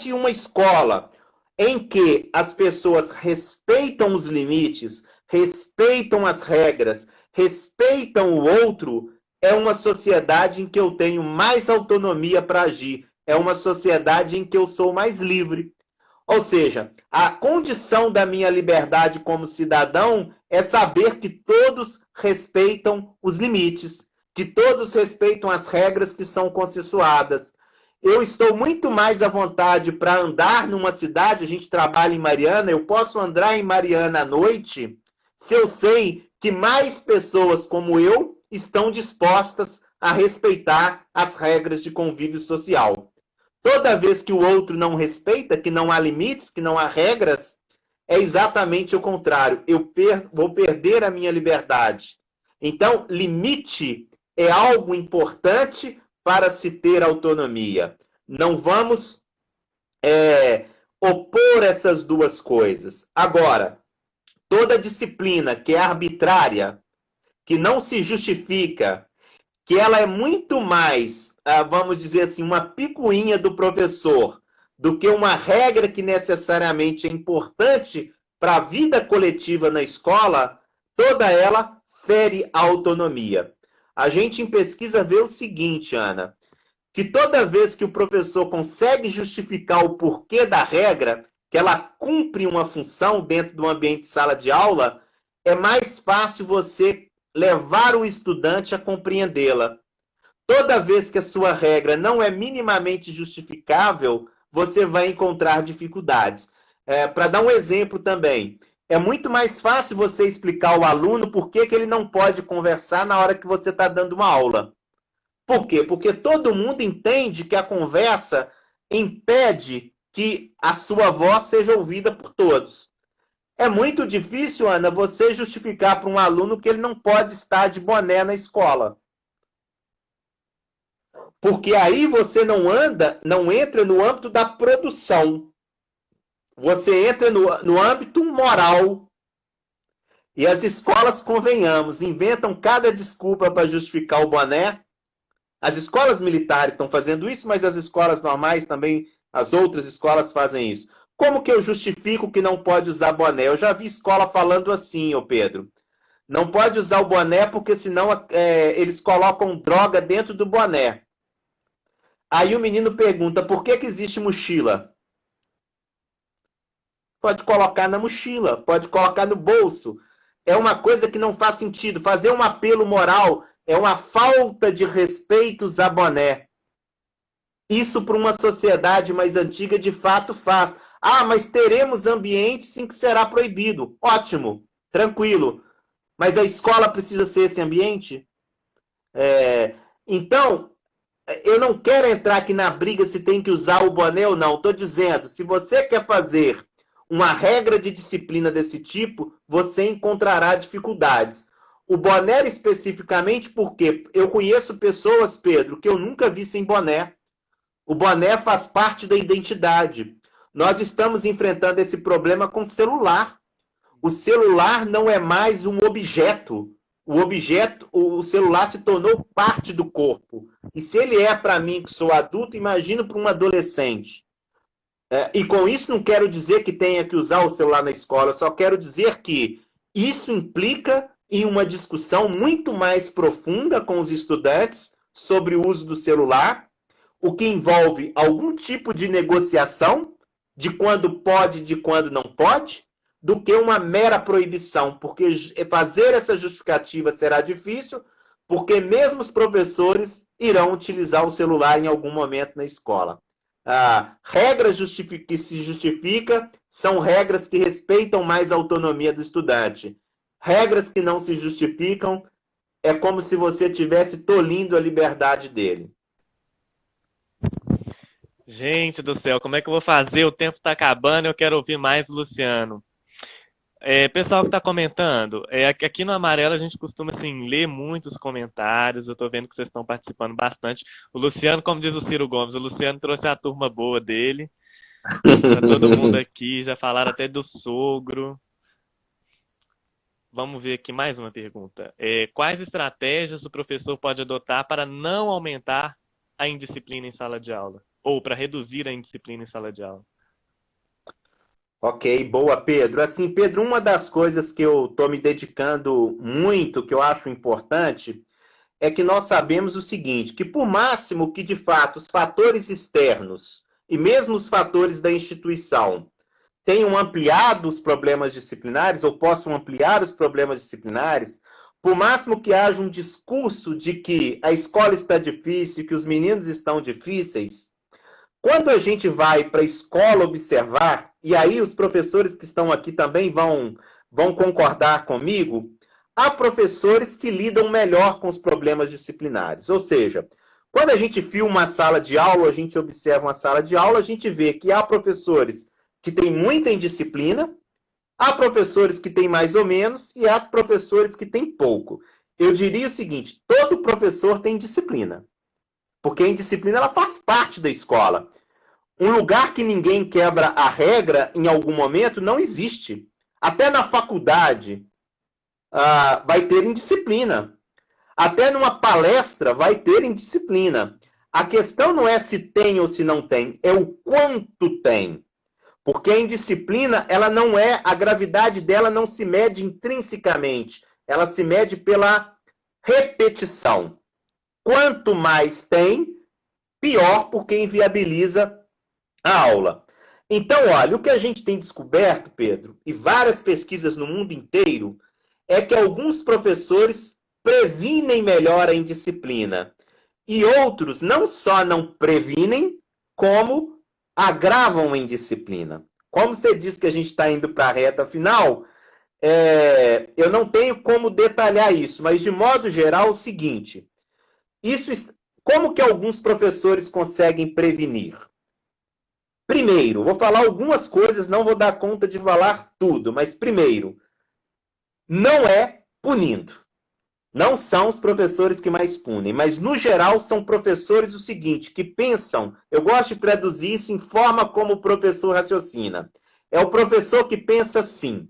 e uma escola em que as pessoas respeitam os limites, respeitam as regras, respeitam o outro, é uma sociedade em que eu tenho mais autonomia para agir. É uma sociedade em que eu sou mais livre. Ou seja, a condição da minha liberdade como cidadão é saber que todos respeitam os limites, que todos respeitam as regras que são consensuadas. Eu estou muito mais à vontade para andar numa cidade, a gente trabalha em Mariana, eu posso andar em Mariana à noite, se eu sei que mais pessoas como eu estão dispostas a respeitar as regras de convívio social. Toda vez que o outro não respeita, que não há limites, que não há regras, é exatamente o contrário. Eu vou perder a minha liberdade. Então, limite é algo importante para se ter autonomia. Não vamos opor essas duas coisas. Agora, toda disciplina que é arbitrária, que não se justifica, que ela é muito mais, vamos dizer assim, uma picuinha do professor, do que uma regra que necessariamente é importante para a vida coletiva na escola, toda ela fere a autonomia. A gente em pesquisa vê o seguinte, Ana, que toda vez que o professor consegue justificar o porquê da regra, que ela cumpre uma função dentro do ambiente de sala de aula, é mais fácil você levar o estudante a compreendê-la. Toda vez que a sua regra não é minimamente justificável, você vai encontrar dificuldades. Para dar um exemplo também, é muito mais fácil você explicar ao aluno por que ele não pode conversar na hora que você está dando uma aula. Por quê? Porque todo mundo entende que a conversa impede que a sua voz seja ouvida por todos. É muito difícil, Ana, você justificar para um aluno que ele não pode estar de boné na escola. Porque aí você não entra no âmbito da produção. Você entra no âmbito moral. E as escolas, convenhamos, inventam cada desculpa para justificar o boné. As escolas militares estão fazendo isso, mas as escolas normais também, as outras escolas fazem isso. Como que eu justifico que não pode usar boné? Eu já vi escola falando assim, ô Pedro. Não pode usar o boné porque senão eles colocam droga dentro do boné. Aí o menino pergunta, por que existe mochila? Pode colocar na mochila, pode colocar no bolso. É uma coisa que não faz sentido. Fazer um apelo moral é uma falta de respeito a boné. Isso para uma sociedade mais antiga de fato faz. Ah, mas teremos ambientes em que será proibido. Ótimo, tranquilo. Mas a escola precisa ser esse ambiente? Então, eu não quero entrar aqui na briga se tem que usar o boné ou não. Estou dizendo, se você quer fazer uma regra de disciplina desse tipo, você encontrará dificuldades. O boné especificamente porque eu conheço pessoas, Pedro, que eu nunca vi sem boné. O boné faz parte da identidade. Nós estamos enfrentando esse problema com o celular. O celular não é mais um objeto. O celular se tornou parte do corpo. E se ele é para mim, que sou adulto, imagino para um adolescente. E com isso não quero dizer que tenha que usar o celular na escola, só quero dizer que isso implica em uma discussão muito mais profunda com os estudantes sobre o uso do celular, o que envolve algum tipo de negociação de quando pode e de quando não pode, do que uma mera proibição, porque fazer essa justificativa será difícil, porque mesmo os professores irão utilizar o celular em algum momento na escola. Regras que se justificam são regras que respeitam mais a autonomia do estudante. Regras que não se justificam é como se você estivesse tolhindo a liberdade dele. Gente do céu, como é que eu vou fazer? O tempo está acabando, eu quero ouvir mais o Luciano. Pessoal que está comentando, aqui no Amarelo a gente costuma assim, ler muitos comentários, eu estou vendo que vocês estão participando bastante. O Luciano, como diz o Ciro Gomes, o Luciano trouxe a turma boa dele. Tá todo mundo aqui, já falaram até do sogro. Vamos ver aqui mais uma pergunta. Quais estratégias o professor pode adotar para não aumentar a indisciplina em sala de aula? Ou para reduzir a indisciplina em sala de aula? Ok, boa, Pedro. Assim, Pedro, uma das coisas que eu estou me dedicando muito, que eu acho importante, é que nós sabemos o seguinte, que por máximo que, de fato, os fatores externos e mesmo os fatores da instituição tenham ampliado os problemas disciplinares ou possam ampliar os problemas disciplinares, por máximo que haja um discurso de que a escola está difícil, que os meninos estão difíceis, quando a gente vai para a escola observar, e aí os professores que estão aqui também vão concordar comigo, há professores que lidam melhor com os problemas disciplinares. Ou seja, quando a gente filma uma sala de aula, a gente observa uma sala de aula, a gente vê que há professores que têm muita indisciplina, há professores que têm mais ou menos e há professores que têm pouco. Eu diria o seguinte, todo professor tem disciplina, porque a indisciplina ela faz parte da escola. Um lugar que ninguém quebra a regra em algum momento não existe. Até na faculdade vai ter indisciplina. Até numa palestra vai ter indisciplina. A questão não é se tem ou se não tem, é o quanto tem. Porque a indisciplina, ela não é, a gravidade dela não se mede intrinsecamente, ela se mede pela repetição. Quanto mais tem, pior, porque inviabiliza a aula. Então, olha, o que a gente tem descoberto, Pedro, e várias pesquisas no mundo inteiro, é que alguns professores previnem melhor a indisciplina. E outros não só não previnem, como agravam a indisciplina. Como você disse que a gente está indo para a reta final, eu não tenho como detalhar isso, mas de modo geral é o seguinte, como que alguns professores conseguem prevenir? Primeiro, vou falar algumas coisas, não vou dar conta de falar tudo, mas primeiro, não é punindo. Não são os professores que mais punem, mas no geral são professores o seguinte, que pensam, eu gosto de traduzir isso em forma como o professor raciocina. É o professor que pensa assim,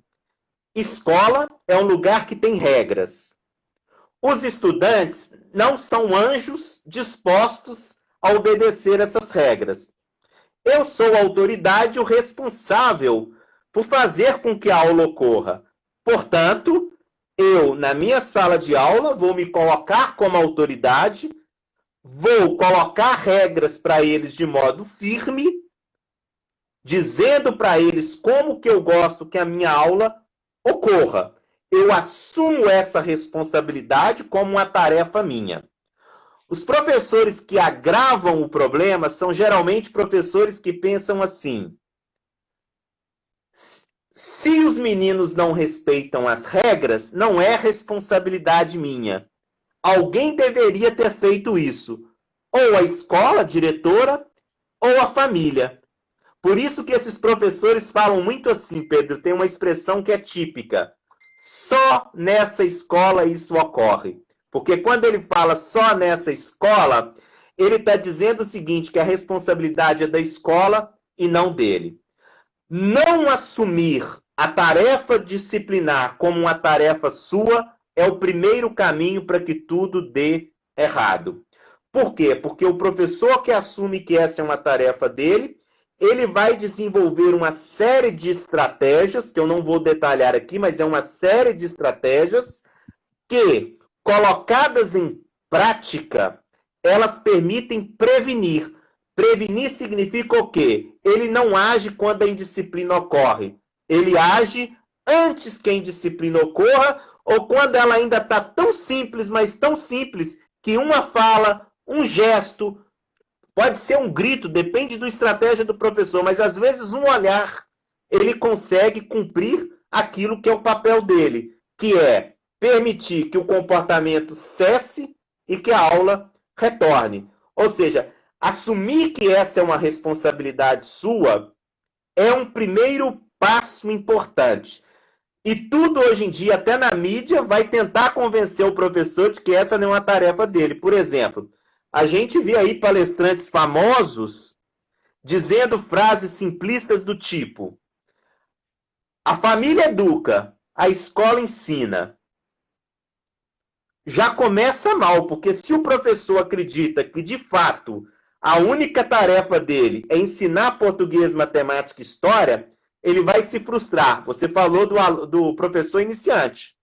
escola é um lugar que tem regras. Os estudantes não são anjos dispostos a obedecer essas regras. Eu sou a autoridade, o responsável por fazer com que a aula ocorra. Portanto, eu, na minha sala de aula, vou me colocar como autoridade, vou colocar regras para eles de modo firme, dizendo para eles como que eu gosto que a minha aula ocorra. Eu assumo essa responsabilidade como uma tarefa minha. Os professores que agravam o problema são geralmente professores que pensam assim, se os meninos não respeitam as regras, não é responsabilidade minha. Alguém deveria ter feito isso. Ou a escola, a diretora, ou a família. Por isso que esses professores falam muito assim, Pedro, tem uma expressão que é típica. Só nessa escola isso ocorre. Porque quando ele fala só nessa escola, ele está dizendo o seguinte, que a responsabilidade é da escola e não dele. Não assumir a tarefa disciplinar como uma tarefa sua é o primeiro caminho para que tudo dê errado. Por quê? Porque o professor que assume que essa é uma tarefa dele, ele vai desenvolver uma série de estratégias, que eu não vou detalhar aqui, mas é uma série de estratégias que, colocadas em prática, elas permitem prevenir. Prevenir significa o quê? Ele não age quando a indisciplina ocorre. Ele age antes que a indisciplina ocorra ou quando ela ainda está tão simples, mas tão simples, que uma fala, um gesto, pode ser um grito, depende da estratégia do professor, mas às vezes um olhar, ele consegue cumprir aquilo que é o papel dele, que é permitir que o comportamento cesse e que a aula retorne. Ou seja, assumir que essa é uma responsabilidade sua é um primeiro passo importante. E tudo hoje em dia, até na mídia, vai tentar convencer o professor de que essa não é uma tarefa dele. Por exemplo, a gente vê aí palestrantes famosos dizendo frases simplistas do tipo: a família educa, a escola ensina. Já começa mal, porque se o professor acredita que, de fato, a única tarefa dele é ensinar português, matemática e história, ele vai se frustrar. Você falou do professor iniciante.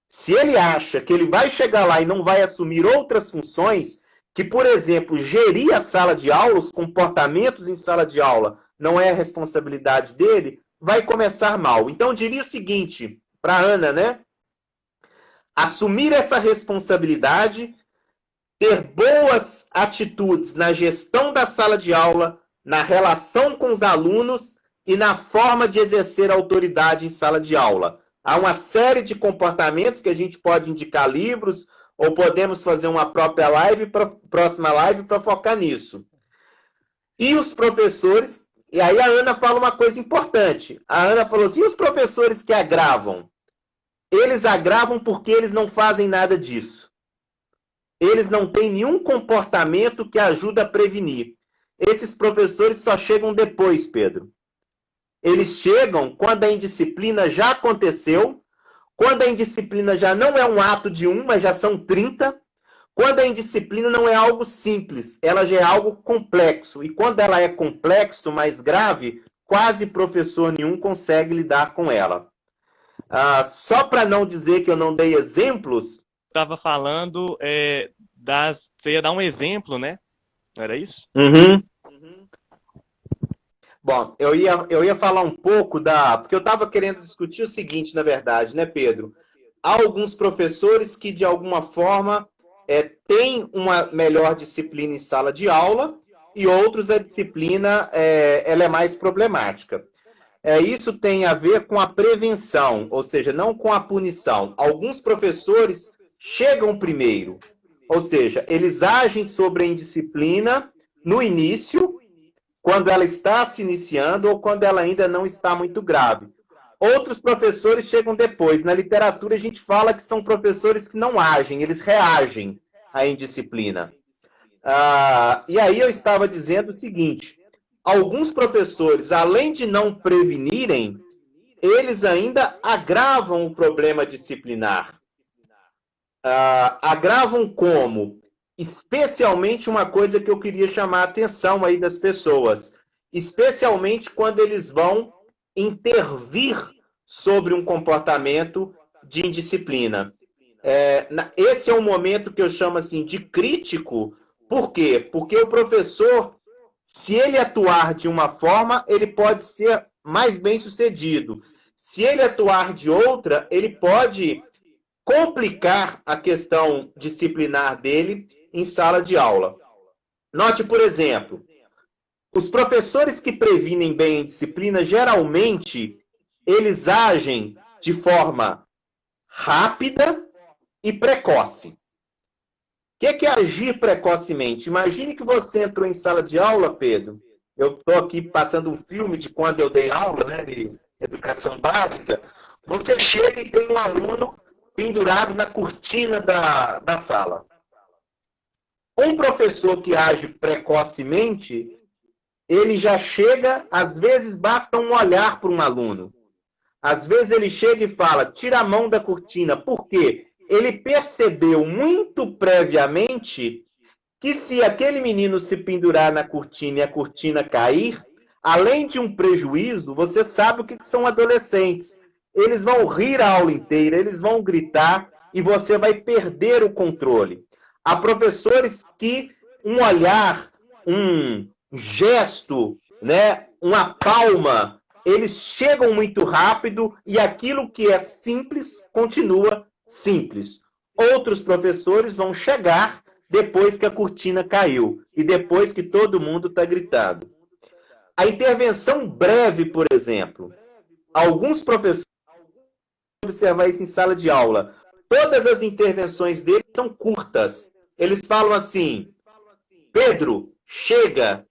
Se ele acha que ele vai chegar lá e não vai assumir outras funções, que, por exemplo, gerir a sala de aula, os comportamentos em sala de aula, não é a responsabilidade dele, vai começar mal. Então, eu diria o seguinte para a Ana, né? Assumir essa responsabilidade, ter boas atitudes na gestão da sala de aula, na relação com os alunos e na forma de exercer autoridade em sala de aula. Há uma série de comportamentos que a gente pode indicar livros, ou podemos fazer uma própria próxima live para focar nisso. E os professores, e aí a Ana fala uma coisa importante. A Ana falou assim, e os professores que agravam? Eles agravam porque eles não fazem nada disso. Eles não têm nenhum comportamento que ajuda a prevenir. Esses professores só chegam depois, Pedro. Eles chegam quando a indisciplina já aconteceu, quando a indisciplina já não é um ato de um, mas já são 30, quando a indisciplina não é algo simples, ela já é algo complexo. E quando ela é complexo, mais grave, quase professor nenhum consegue lidar com ela. Só para não dizer que eu não dei exemplos... Estava falando, você ia dar um exemplo, né? Não era isso? Uhum. Bom, eu ia falar um pouco porque eu estava querendo discutir o seguinte, na verdade, né, Pedro? Há alguns professores que, de alguma forma, têm uma melhor disciplina em sala de aula e outros a disciplina ela é mais problemática. Isso tem a ver com a prevenção, ou seja, não com a punição. Alguns professores chegam primeiro, ou seja, eles agem sobre a indisciplina no início, quando ela está se iniciando ou quando ela ainda não está muito grave. Outros professores chegam depois. Na literatura a gente fala que são professores que não agem, eles reagem à indisciplina. E aí eu estava dizendo o seguinte, alguns professores, além de não prevenirem, eles ainda agravam o problema disciplinar. Agravam como? Especialmente uma coisa que eu queria chamar a atenção aí das pessoas, especialmente quando eles vão intervir sobre um comportamento de indisciplina. Esse é um momento que eu chamo assim de crítico. Por quê? Porque o professor, se ele atuar de uma forma, ele pode ser mais bem sucedido. Se ele atuar de outra, ele pode complicar a questão disciplinar dele em sala de aula. Note, por exemplo, os professores que previnem bem a disciplina, geralmente, eles agem de forma rápida e precoce. O que é agir precocemente? Imagine que você entrou em sala de aula, Pedro. Eu estou aqui passando um filme de quando eu dei aula, né, de educação básica. Você chega e tem um aluno pendurado na cortina da sala. Um professor que age precocemente, ele já chega, às vezes basta um olhar para um aluno. Às vezes ele chega e fala, tira a mão da cortina. Por quê? Ele percebeu muito previamente que se aquele menino se pendurar na cortina e a cortina cair, além de um prejuízo, você sabe o que são adolescentes. Eles vão rir a aula inteira, eles vão gritar e você vai perder o controle. Há professores que um olhar, um gesto, né, uma palma, eles chegam muito rápido e aquilo que é simples continua simples. Outros professores vão chegar depois que a cortina caiu e depois que todo mundo está gritando. A intervenção breve, por exemplo. Alguns professores observar isso em sala de aula. todas as intervenções deles são curtas. Eles falam assim: Pedro, chega.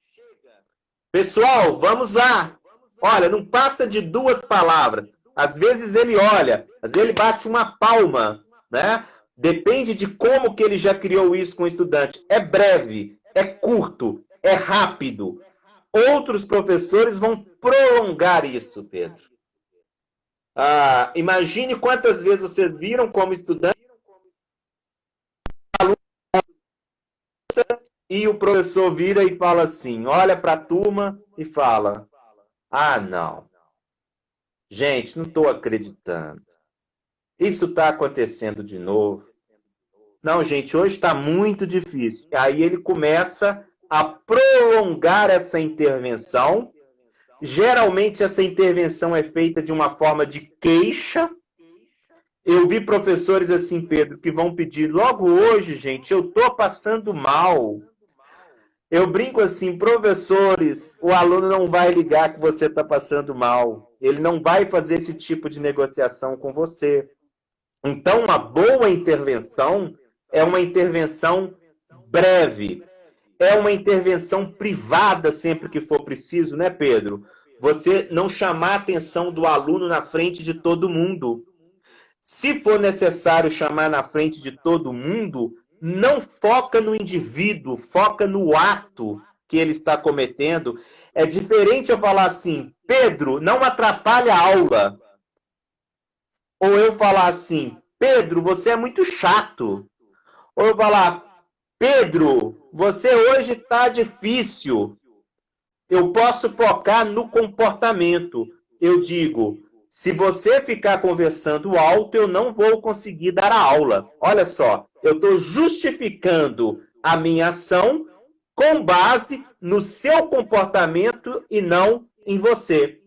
Pessoal, vamos lá. Olha, não passa de 2 palavras. Às vezes ele olha, às vezes ele bate uma palma, né? Depende de como que ele já criou isso com o estudante. É breve, é curto, é rápido. Outros professores vão prolongar isso, Pedro. Imagine quantas vezes vocês viram como estudante e o professor vira e fala assim, olha para a turma e fala, não. Gente, não estou acreditando. Isso está acontecendo de novo. Não, gente, hoje está muito difícil. Aí ele começa a prolongar essa intervenção. Geralmente essa intervenção é feita de uma forma de queixa. Eu vi professores assim, Pedro, que vão pedir, logo hoje, gente, eu estou passando mal. Eu brinco assim, professores, o aluno não vai ligar que você está passando mal. Ele não vai fazer esse tipo de negociação com você. Então, uma boa intervenção é uma intervenção breve. É uma intervenção privada sempre que for preciso, né, Pedro? Você não chamar a atenção do aluno na frente de todo mundo. Se for necessário chamar na frente de todo mundo, não foca no indivíduo, foca no ato que ele está cometendo. É diferente eu falar assim, Pedro, não atrapalha a aula. Ou eu falar assim, Pedro, você é muito chato. Ou eu falar, Pedro, você hoje está difícil. Eu posso focar no comportamento. Eu digo, se você ficar conversando alto, eu não vou conseguir dar a aula. Olha só, eu estou justificando a minha ação com base no seu comportamento e não em você.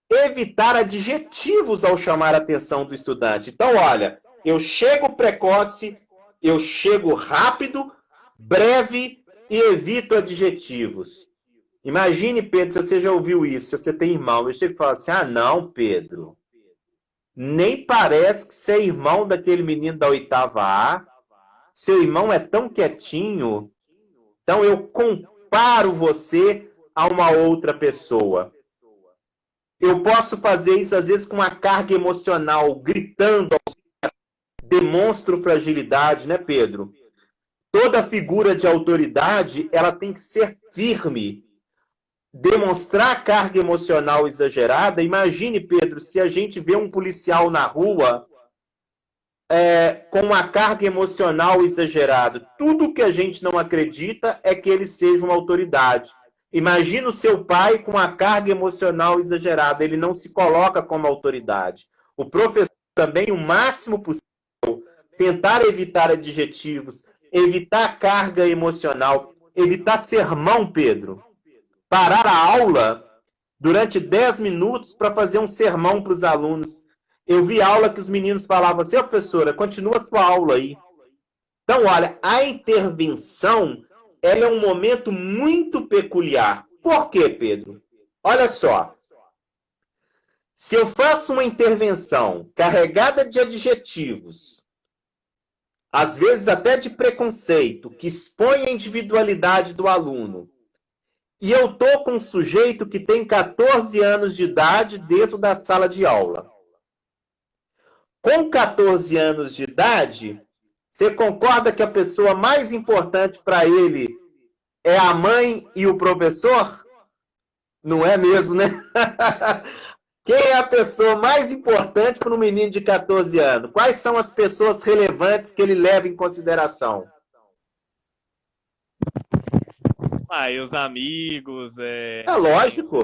Evitar adjetivos ao chamar a atenção do estudante. Então, olha, eu chego precoce, eu chego rápido, breve e evito adjetivos. Imagine, Pedro, se você já ouviu isso, se você tem irmão, eu chego e falo assim, não, Pedro, nem parece que você é irmão daquele menino da 8ª A, seu irmão é tão quietinho, então eu comparo você a uma outra pessoa. Eu posso fazer isso, às vezes, com uma carga emocional, gritando, demonstro fragilidade, né, Pedro? Toda figura de autoridade, ela tem que ser firme. Demonstrar carga emocional exagerada, imagine, Pedro, se a gente vê um policial na rua com uma carga emocional exagerada. Tudo que a gente não acredita é que ele seja uma autoridade. Imagina o seu pai com uma carga emocional exagerada, ele não se coloca como autoridade. O professor também, o máximo possível, tentar evitar adjetivos, evitar carga emocional, evitar sermão, Pedro. Parar a aula durante 10 minutos para fazer um sermão para os alunos. Eu vi aula que os meninos falavam assim, professora, continua a sua aula aí. Então, olha, a intervenção ela é um momento muito peculiar. Por quê, Pedro? Olha só. Se eu faço uma intervenção carregada de adjetivos, às vezes até de preconceito, que expõe a individualidade do aluno, e eu estou com um sujeito que tem 14 anos de idade dentro da sala de aula. Com 14 anos de idade, você concorda que a pessoa mais importante para ele é a mãe e o professor? Não é mesmo, né? Quem é a pessoa mais importante para um menino de 14 anos? Quais são as pessoas relevantes que ele leva em consideração? E os amigos, É lógico.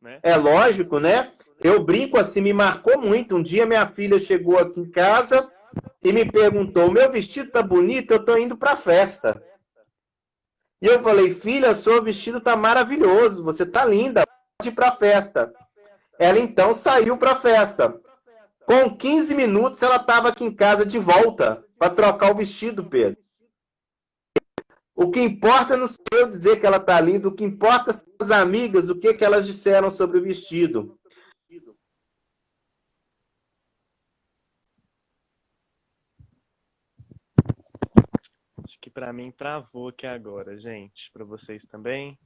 né? É lógico, né? Eu brinco assim, me marcou muito. Um dia minha filha chegou aqui em casa e me perguntou, meu vestido tá bonito, eu tô indo pra festa. E eu falei, filha, seu vestido tá maravilhoso, você tá linda, pode ir pra festa. Ela então saiu pra festa. Com 15 minutos ela estava aqui em casa de volta para trocar o vestido, Pedro. O que importa não sou eu dizer que ela tá linda, o que importa são as amigas, o que elas disseram sobre o vestido. que para mim travou aqui agora, gente. Para vocês também.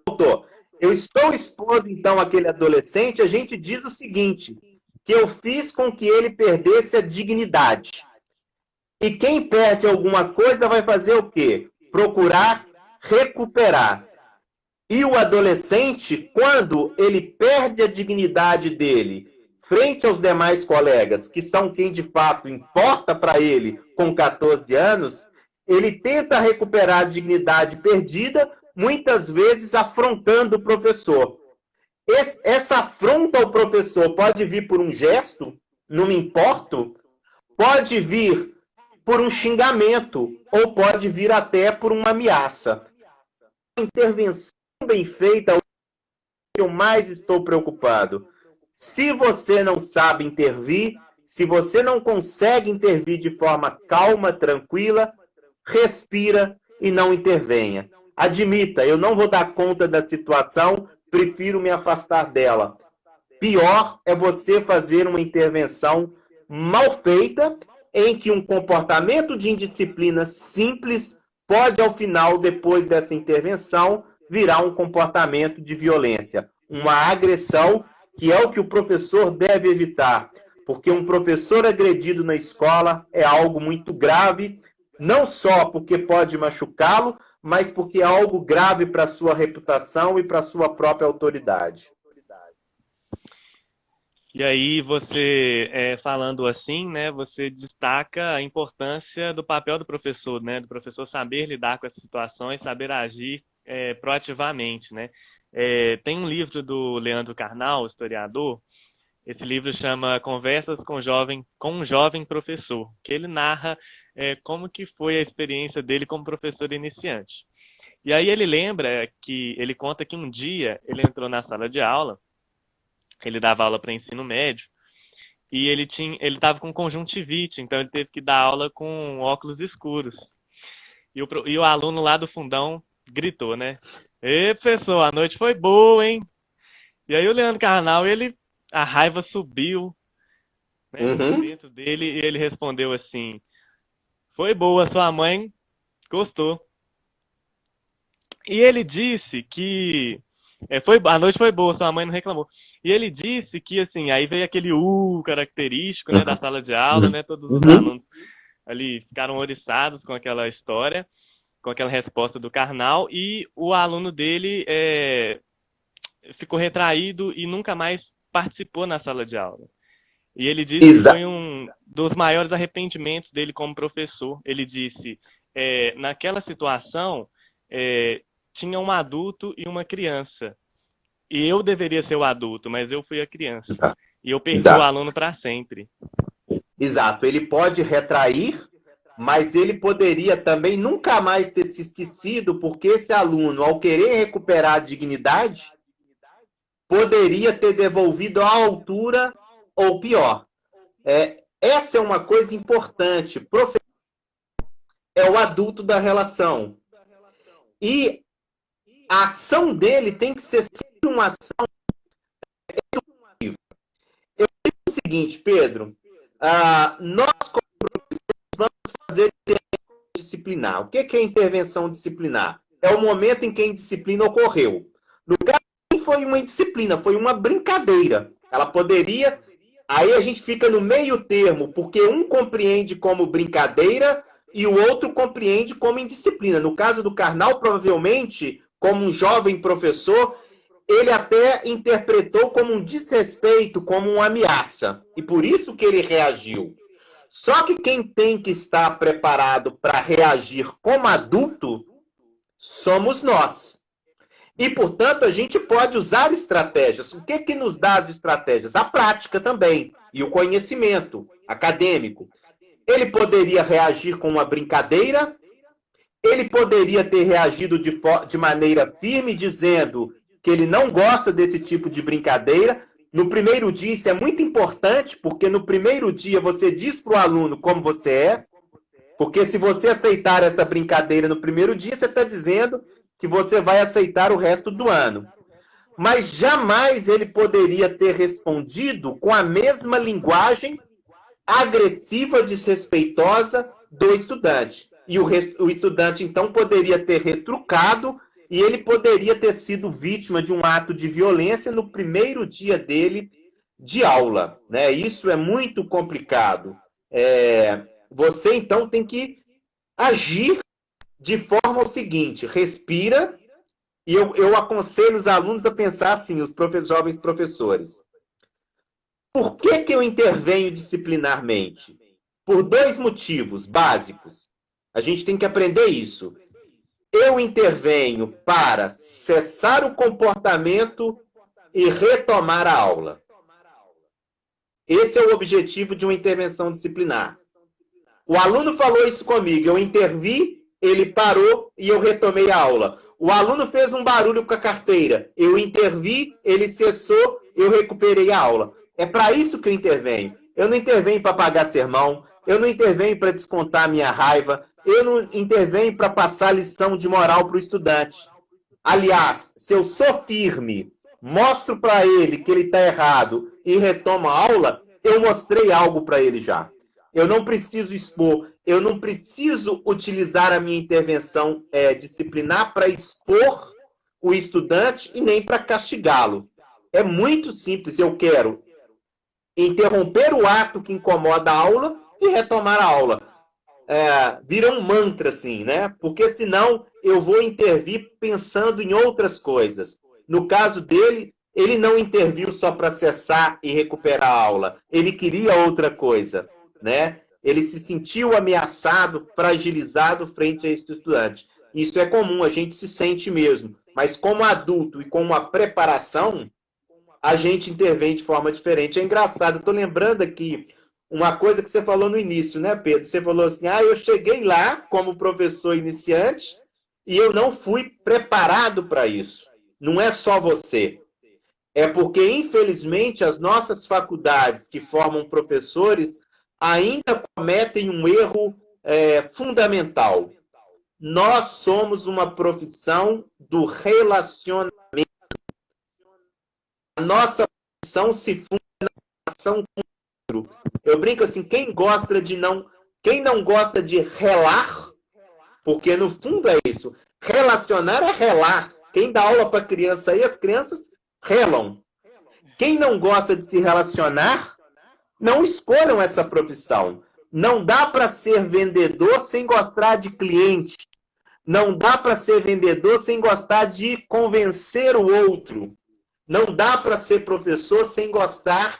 Doutor, eu estou expondo, então, aquele adolescente, a gente diz o seguinte, que eu fiz com que ele perdesse a dignidade. E quem perde alguma coisa vai fazer o quê? Procurar recuperar. E o adolescente, quando ele perde a dignidade dele frente aos demais colegas, que são quem de fato importa para ele com 14 anos, ele tenta recuperar a dignidade perdida, muitas vezes afrontando o professor. Essa afronta ao professor pode vir por um gesto, não me importo, pode vir por um xingamento, ou pode vir até por uma ameaça. A intervenção bem feita é o que eu mais estou preocupado. Se você não sabe intervir, se você não consegue intervir de forma calma, tranquila, respira e não intervenha. Admita, eu não vou dar conta da situação, prefiro me afastar dela. Pior é você fazer uma intervenção mal feita, em que um comportamento de indisciplina simples pode, ao final, depois dessa intervenção, virar um comportamento de violência, uma agressão, que é o que o professor deve evitar, porque um professor agredido na escola é algo muito grave, não só porque pode machucá-lo, mas porque é algo grave para a sua reputação e para a sua própria autoridade. E aí você, falando assim, né, você destaca a importância do papel do professor, né, do professor saber lidar com essas situações, saber agir proativamente, né. Tem um livro do Leandro Carnal, historiador, esse livro chama Conversas com um Jovem Professor, que ele narra como que foi a experiência dele como professor iniciante. E aí ele conta que um dia ele entrou na sala de aula, ele dava aula para ensino médio, e ele estava com conjuntivite, então ele teve que dar aula com óculos escuros. E o aluno lá do fundão gritou, né? Ê, professor, a noite foi boa, hein? E aí o Leandro Carnal, a raiva subiu, né, dentro dele, e ele respondeu assim: foi boa, sua mãe gostou. E ele disse que a noite foi boa, sua mãe não reclamou. E ele disse que, assim, aí veio aquele característico, né, da sala de aula, né, todos os alunos ali ficaram oriçados com aquela história, com aquela resposta do Carnal, e o aluno dele ficou retraído e nunca mais participou na sala de aula. E ele disse que foi um dos maiores arrependimentos dele como professor. Ele disse, naquela situação, tinha um adulto e uma criança. E eu deveria ser o adulto, mas eu fui a criança. Exato. E eu perdi o aluno para sempre. Exato. Ele pode retrair, mas ele poderia também nunca mais ter se esquecido, porque esse aluno, ao querer recuperar a dignidade, poderia ter devolvido à altura ou pior. Essa é uma coisa importante. O professor é o adulto da relação. E a ação dele tem que ser sempre uma ação educativa. Eu digo o seguinte, Pedro, nós, como professores, vamos fazer intervenção disciplinar. O que é intervenção disciplinar? É o momento em que a indisciplina ocorreu. No caso, não foi uma indisciplina, foi uma brincadeira. Ela poderia... Aí a gente fica no meio termo, porque um compreende como brincadeira e o outro compreende como indisciplina. No caso do Carnal, provavelmente, como um jovem professor, ele até interpretou como um desrespeito, como uma ameaça. E por isso que ele reagiu. Só que quem tem que estar preparado para reagir como adulto somos nós. E, portanto, a gente pode usar estratégias. O que nos dá as estratégias? A prática também. E o conhecimento acadêmico. Ele poderia reagir com uma brincadeira. Ele poderia ter reagido de maneira firme, dizendo que ele não gosta desse tipo de brincadeira. No primeiro dia, isso é muito importante, porque no primeiro dia você diz para o aluno como você é. Porque se você aceitar essa brincadeira no primeiro dia, você está dizendo que você vai aceitar o resto do ano. mas jamais ele poderia ter respondido com a mesma linguagem agressiva, desrespeitosa do estudante. E o estudante, então, poderia ter retrucado e ele poderia ter sido vítima de um ato de violência no primeiro dia dele de aula, né? Isso é muito complicado. Você, então, tem que agir de forma o seguinte: respira, e eu aconselho os alunos a pensar assim, os jovens professores. Por que eu intervenho disciplinarmente? Por dois motivos básicos. A gente tem que aprender isso. Eu intervenho para cessar o comportamento e retomar a aula. Esse é o objetivo de uma intervenção disciplinar. O aluno falou isso comigo, eu intervi, ele parou e eu retomei a aula. O aluno fez um barulho com a carteira, eu intervi, ele cessou, eu recuperei a aula. É para isso que eu intervenho. Eu não intervenho para pagar sermão, eu não intervenho para descontar a minha raiva, eu não intervenho para passar lição de moral para o estudante. Aliás, se eu sou firme, mostro para ele que ele está errado e retomo a aula, eu mostrei algo para ele já. Eu não preciso expor, eu não preciso utilizar a minha intervenção disciplinar para expor o estudante e nem para castigá-lo. É muito simples, eu quero interromper o ato que incomoda a aula e retomar a aula. Vira um mantra, assim, né? Porque senão eu vou intervir pensando em outras coisas. No caso dele, ele não interviu só para cessar e recuperar a aula. Ele queria outra coisa, né? Ele se sentiu ameaçado, fragilizado frente a esse estudante. Isso é comum, a gente se sente mesmo. Mas como adulto e com uma preparação, a gente intervém de forma diferente. É engraçado, eu estou lembrando aqui uma coisa que você falou no início, né, Pedro? Você falou assim, eu cheguei lá como professor iniciante e eu não fui preparado para isso. Não é só você. É porque, infelizmente, as nossas faculdades que formam professores ainda cometem um erro fundamental. Nós somos uma profissão do relacionamento. A nossa profissão se funda na relação com o outro. Eu brinco assim, quem não gosta de relar, porque no fundo é isso. Relacionar é relar. Quem dá aula para criança aí, as crianças relam. Quem não gosta de se relacionar, não escolham essa profissão. Não dá para ser vendedor sem gostar de cliente. Não dá para ser vendedor sem gostar de convencer o outro. Não dá para ser professor sem gostar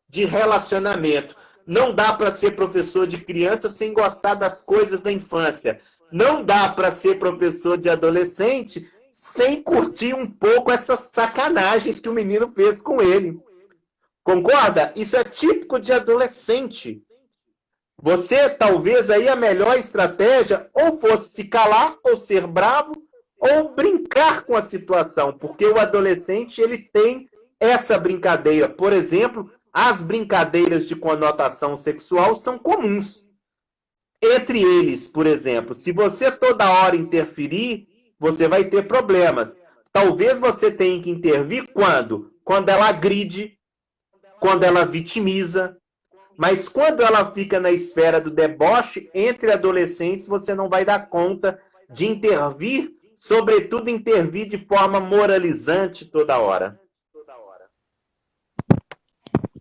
de relacionamento. Não dá para ser professor de criança sem gostar das coisas da infância. Não dá para ser professor de adolescente sem curtir um pouco essas sacanagens que o menino fez com ele. Concorda? Isso é típico de adolescente. Você, talvez, aí a melhor estratégia ou fosse se calar, ou ser bravo, ou brincar com a situação, porque o adolescente ele tem essa brincadeira. Por exemplo, as brincadeiras de conotação sexual são comuns. Entre eles, por exemplo, se você toda hora interferir, você vai ter problemas. Talvez você tenha que intervir quando? Quando ela agride, quando ela vitimiza. Mas quando ela fica na esfera do deboche, entre adolescentes, você não vai dar conta de intervir, sobretudo intervir de forma moralizante toda hora.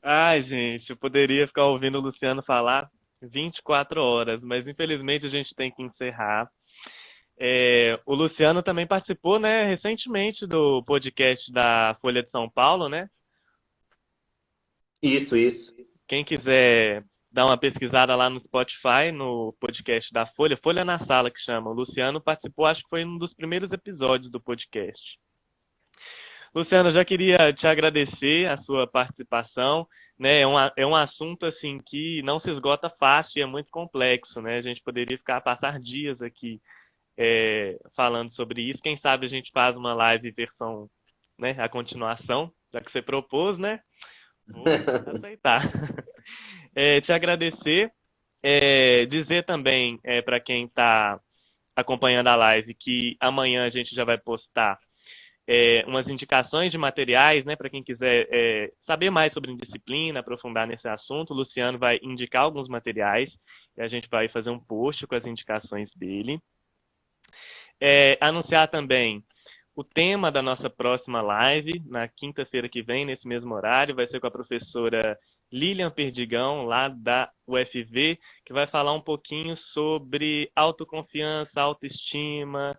Ai, gente, eu poderia ficar ouvindo o Luciano falar 24 horas, mas infelizmente a gente tem que encerrar. O Luciano também participou, né, recentemente do podcast da Folha de São Paulo, né? Isso. Quem quiser dar uma pesquisada lá no Spotify, no podcast da Folha, Folha na Sala que chama. O Luciano participou, acho que foi um dos primeiros episódios do podcast. Luciano, eu já queria te agradecer a sua participação, né? É um assunto assim que não se esgota fácil e é muito complexo, né? A gente poderia passar dias aqui falando sobre isso. Quem sabe a gente faz uma live versão, né, a continuação, já que você propôs, né? Vou aceitar. Te agradecer, dizer também para quem está acompanhando a live que amanhã a gente já vai postar umas indicações de materiais, né, para quem quiser saber mais sobre indisciplina, aprofundar nesse assunto. O Luciano vai indicar alguns materiais e a gente vai fazer um post com as indicações dele. Anunciar também o tema da nossa próxima live, na quinta-feira que vem, nesse mesmo horário, vai ser com a professora Lilian Perdigão, lá da UFV, que vai falar um pouquinho sobre autoconfiança, autoestima,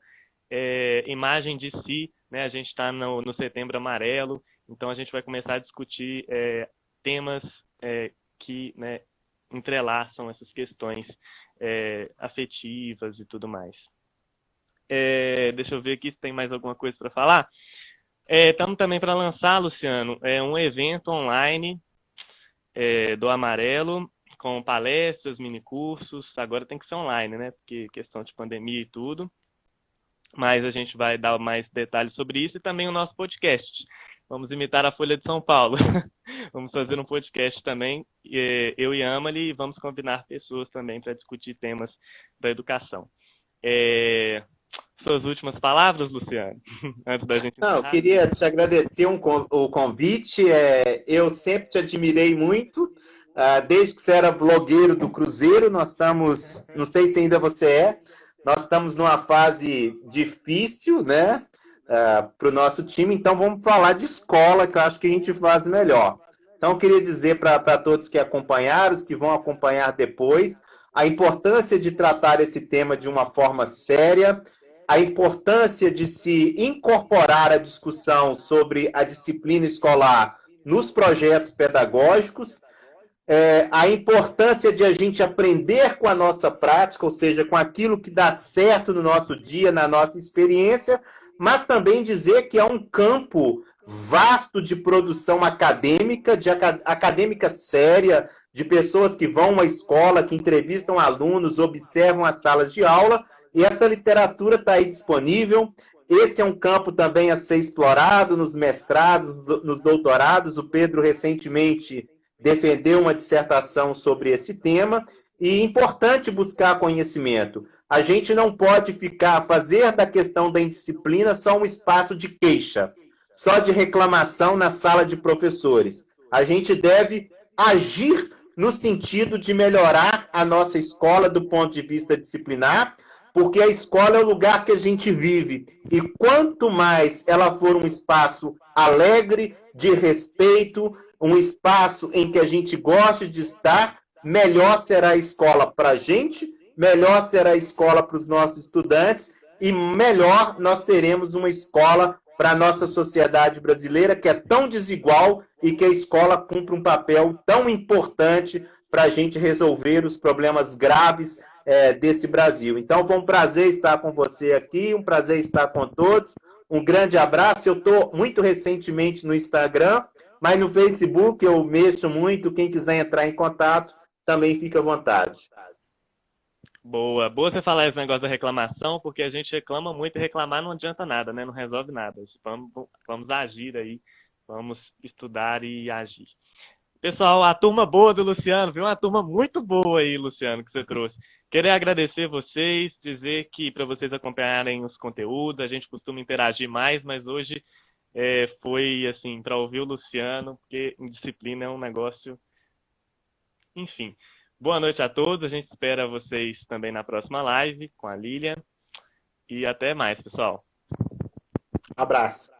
imagem de si, né? A gente está no Setembro Amarelo, então a gente vai começar a discutir temas que, né, entrelaçam essas questões afetivas e tudo mais. Deixa eu ver aqui se tem mais alguma coisa para falar. Estamos também para lançar, Luciano, um evento online do Amarelo, com palestras, minicursos. Agora tem que ser online, né? Porque questão de pandemia e tudo. Mas a gente vai dar mais detalhes sobre isso e também o nosso podcast. Vamos imitar a Folha de São Paulo. Vamos fazer um podcast também, eu e Amali, e vamos convidar pessoas também para discutir temas da educação. Suas últimas palavras, Luciano, antes da gente encerrar? Não, eu queria te agradecer o convite. Eu sempre te admirei muito, desde que você era blogueiro do Cruzeiro. Nós estamos, não sei se ainda você nós estamos numa fase difícil, né, para o nosso time. Então vamos falar de escola, que eu acho que a gente faz melhor. Então eu queria dizer para todos que acompanharam, os que vão acompanhar depois, a importância de tratar esse tema de uma forma séria, a importância de se incorporar a discussão sobre a disciplina escolar nos projetos pedagógicos, a importância de a gente aprender com a nossa prática, ou seja, com aquilo que dá certo no nosso dia, na nossa experiência, mas também dizer que é um campo vasto de produção acadêmica, de acadêmica séria, de pessoas que vão à escola, que entrevistam alunos, observam as salas de aula, e essa literatura está aí disponível. Esse é um campo também a ser explorado nos mestrados, nos doutorados. O Pedro recentemente defendeu uma dissertação sobre esse tema. E é importante buscar conhecimento. A gente não pode fazer da questão da indisciplina só um espaço de queixa, só de reclamação na sala de professores. A gente deve agir no sentido de melhorar a nossa escola do ponto de vista disciplinar, porque a escola é o lugar que a gente vive. E quanto mais ela for um espaço alegre, de respeito, um espaço em que a gente goste de estar, melhor será a escola para a gente, melhor será a escola para os nossos estudantes e melhor nós teremos uma escola para a nossa sociedade brasileira, que é tão desigual e que a escola cumpre um papel tão importante para a gente resolver os problemas graves desse Brasil. Então, foi um prazer estar com você aqui, um prazer estar com todos. Um grande abraço. Eu estou muito recentemente no Instagram, mas no Facebook eu mexo muito. Quem quiser entrar em contato, também fica à vontade. Boa. Boa você falar esse negócio da reclamação, porque a gente reclama muito e reclamar não adianta nada, né? Não resolve nada. Vamos agir aí, vamos estudar e agir. Pessoal, a turma boa do Luciano, viu? Uma turma muito boa aí, Luciano, que você trouxe. Queria agradecer vocês, dizer que para vocês acompanharem os conteúdos, a gente costuma interagir mais, mas hoje foi assim, para ouvir o Luciano, porque disciplina é um negócio. Enfim. Boa noite a todos, a gente espera vocês também na próxima live com a Lilian. E até mais, pessoal. Abraço.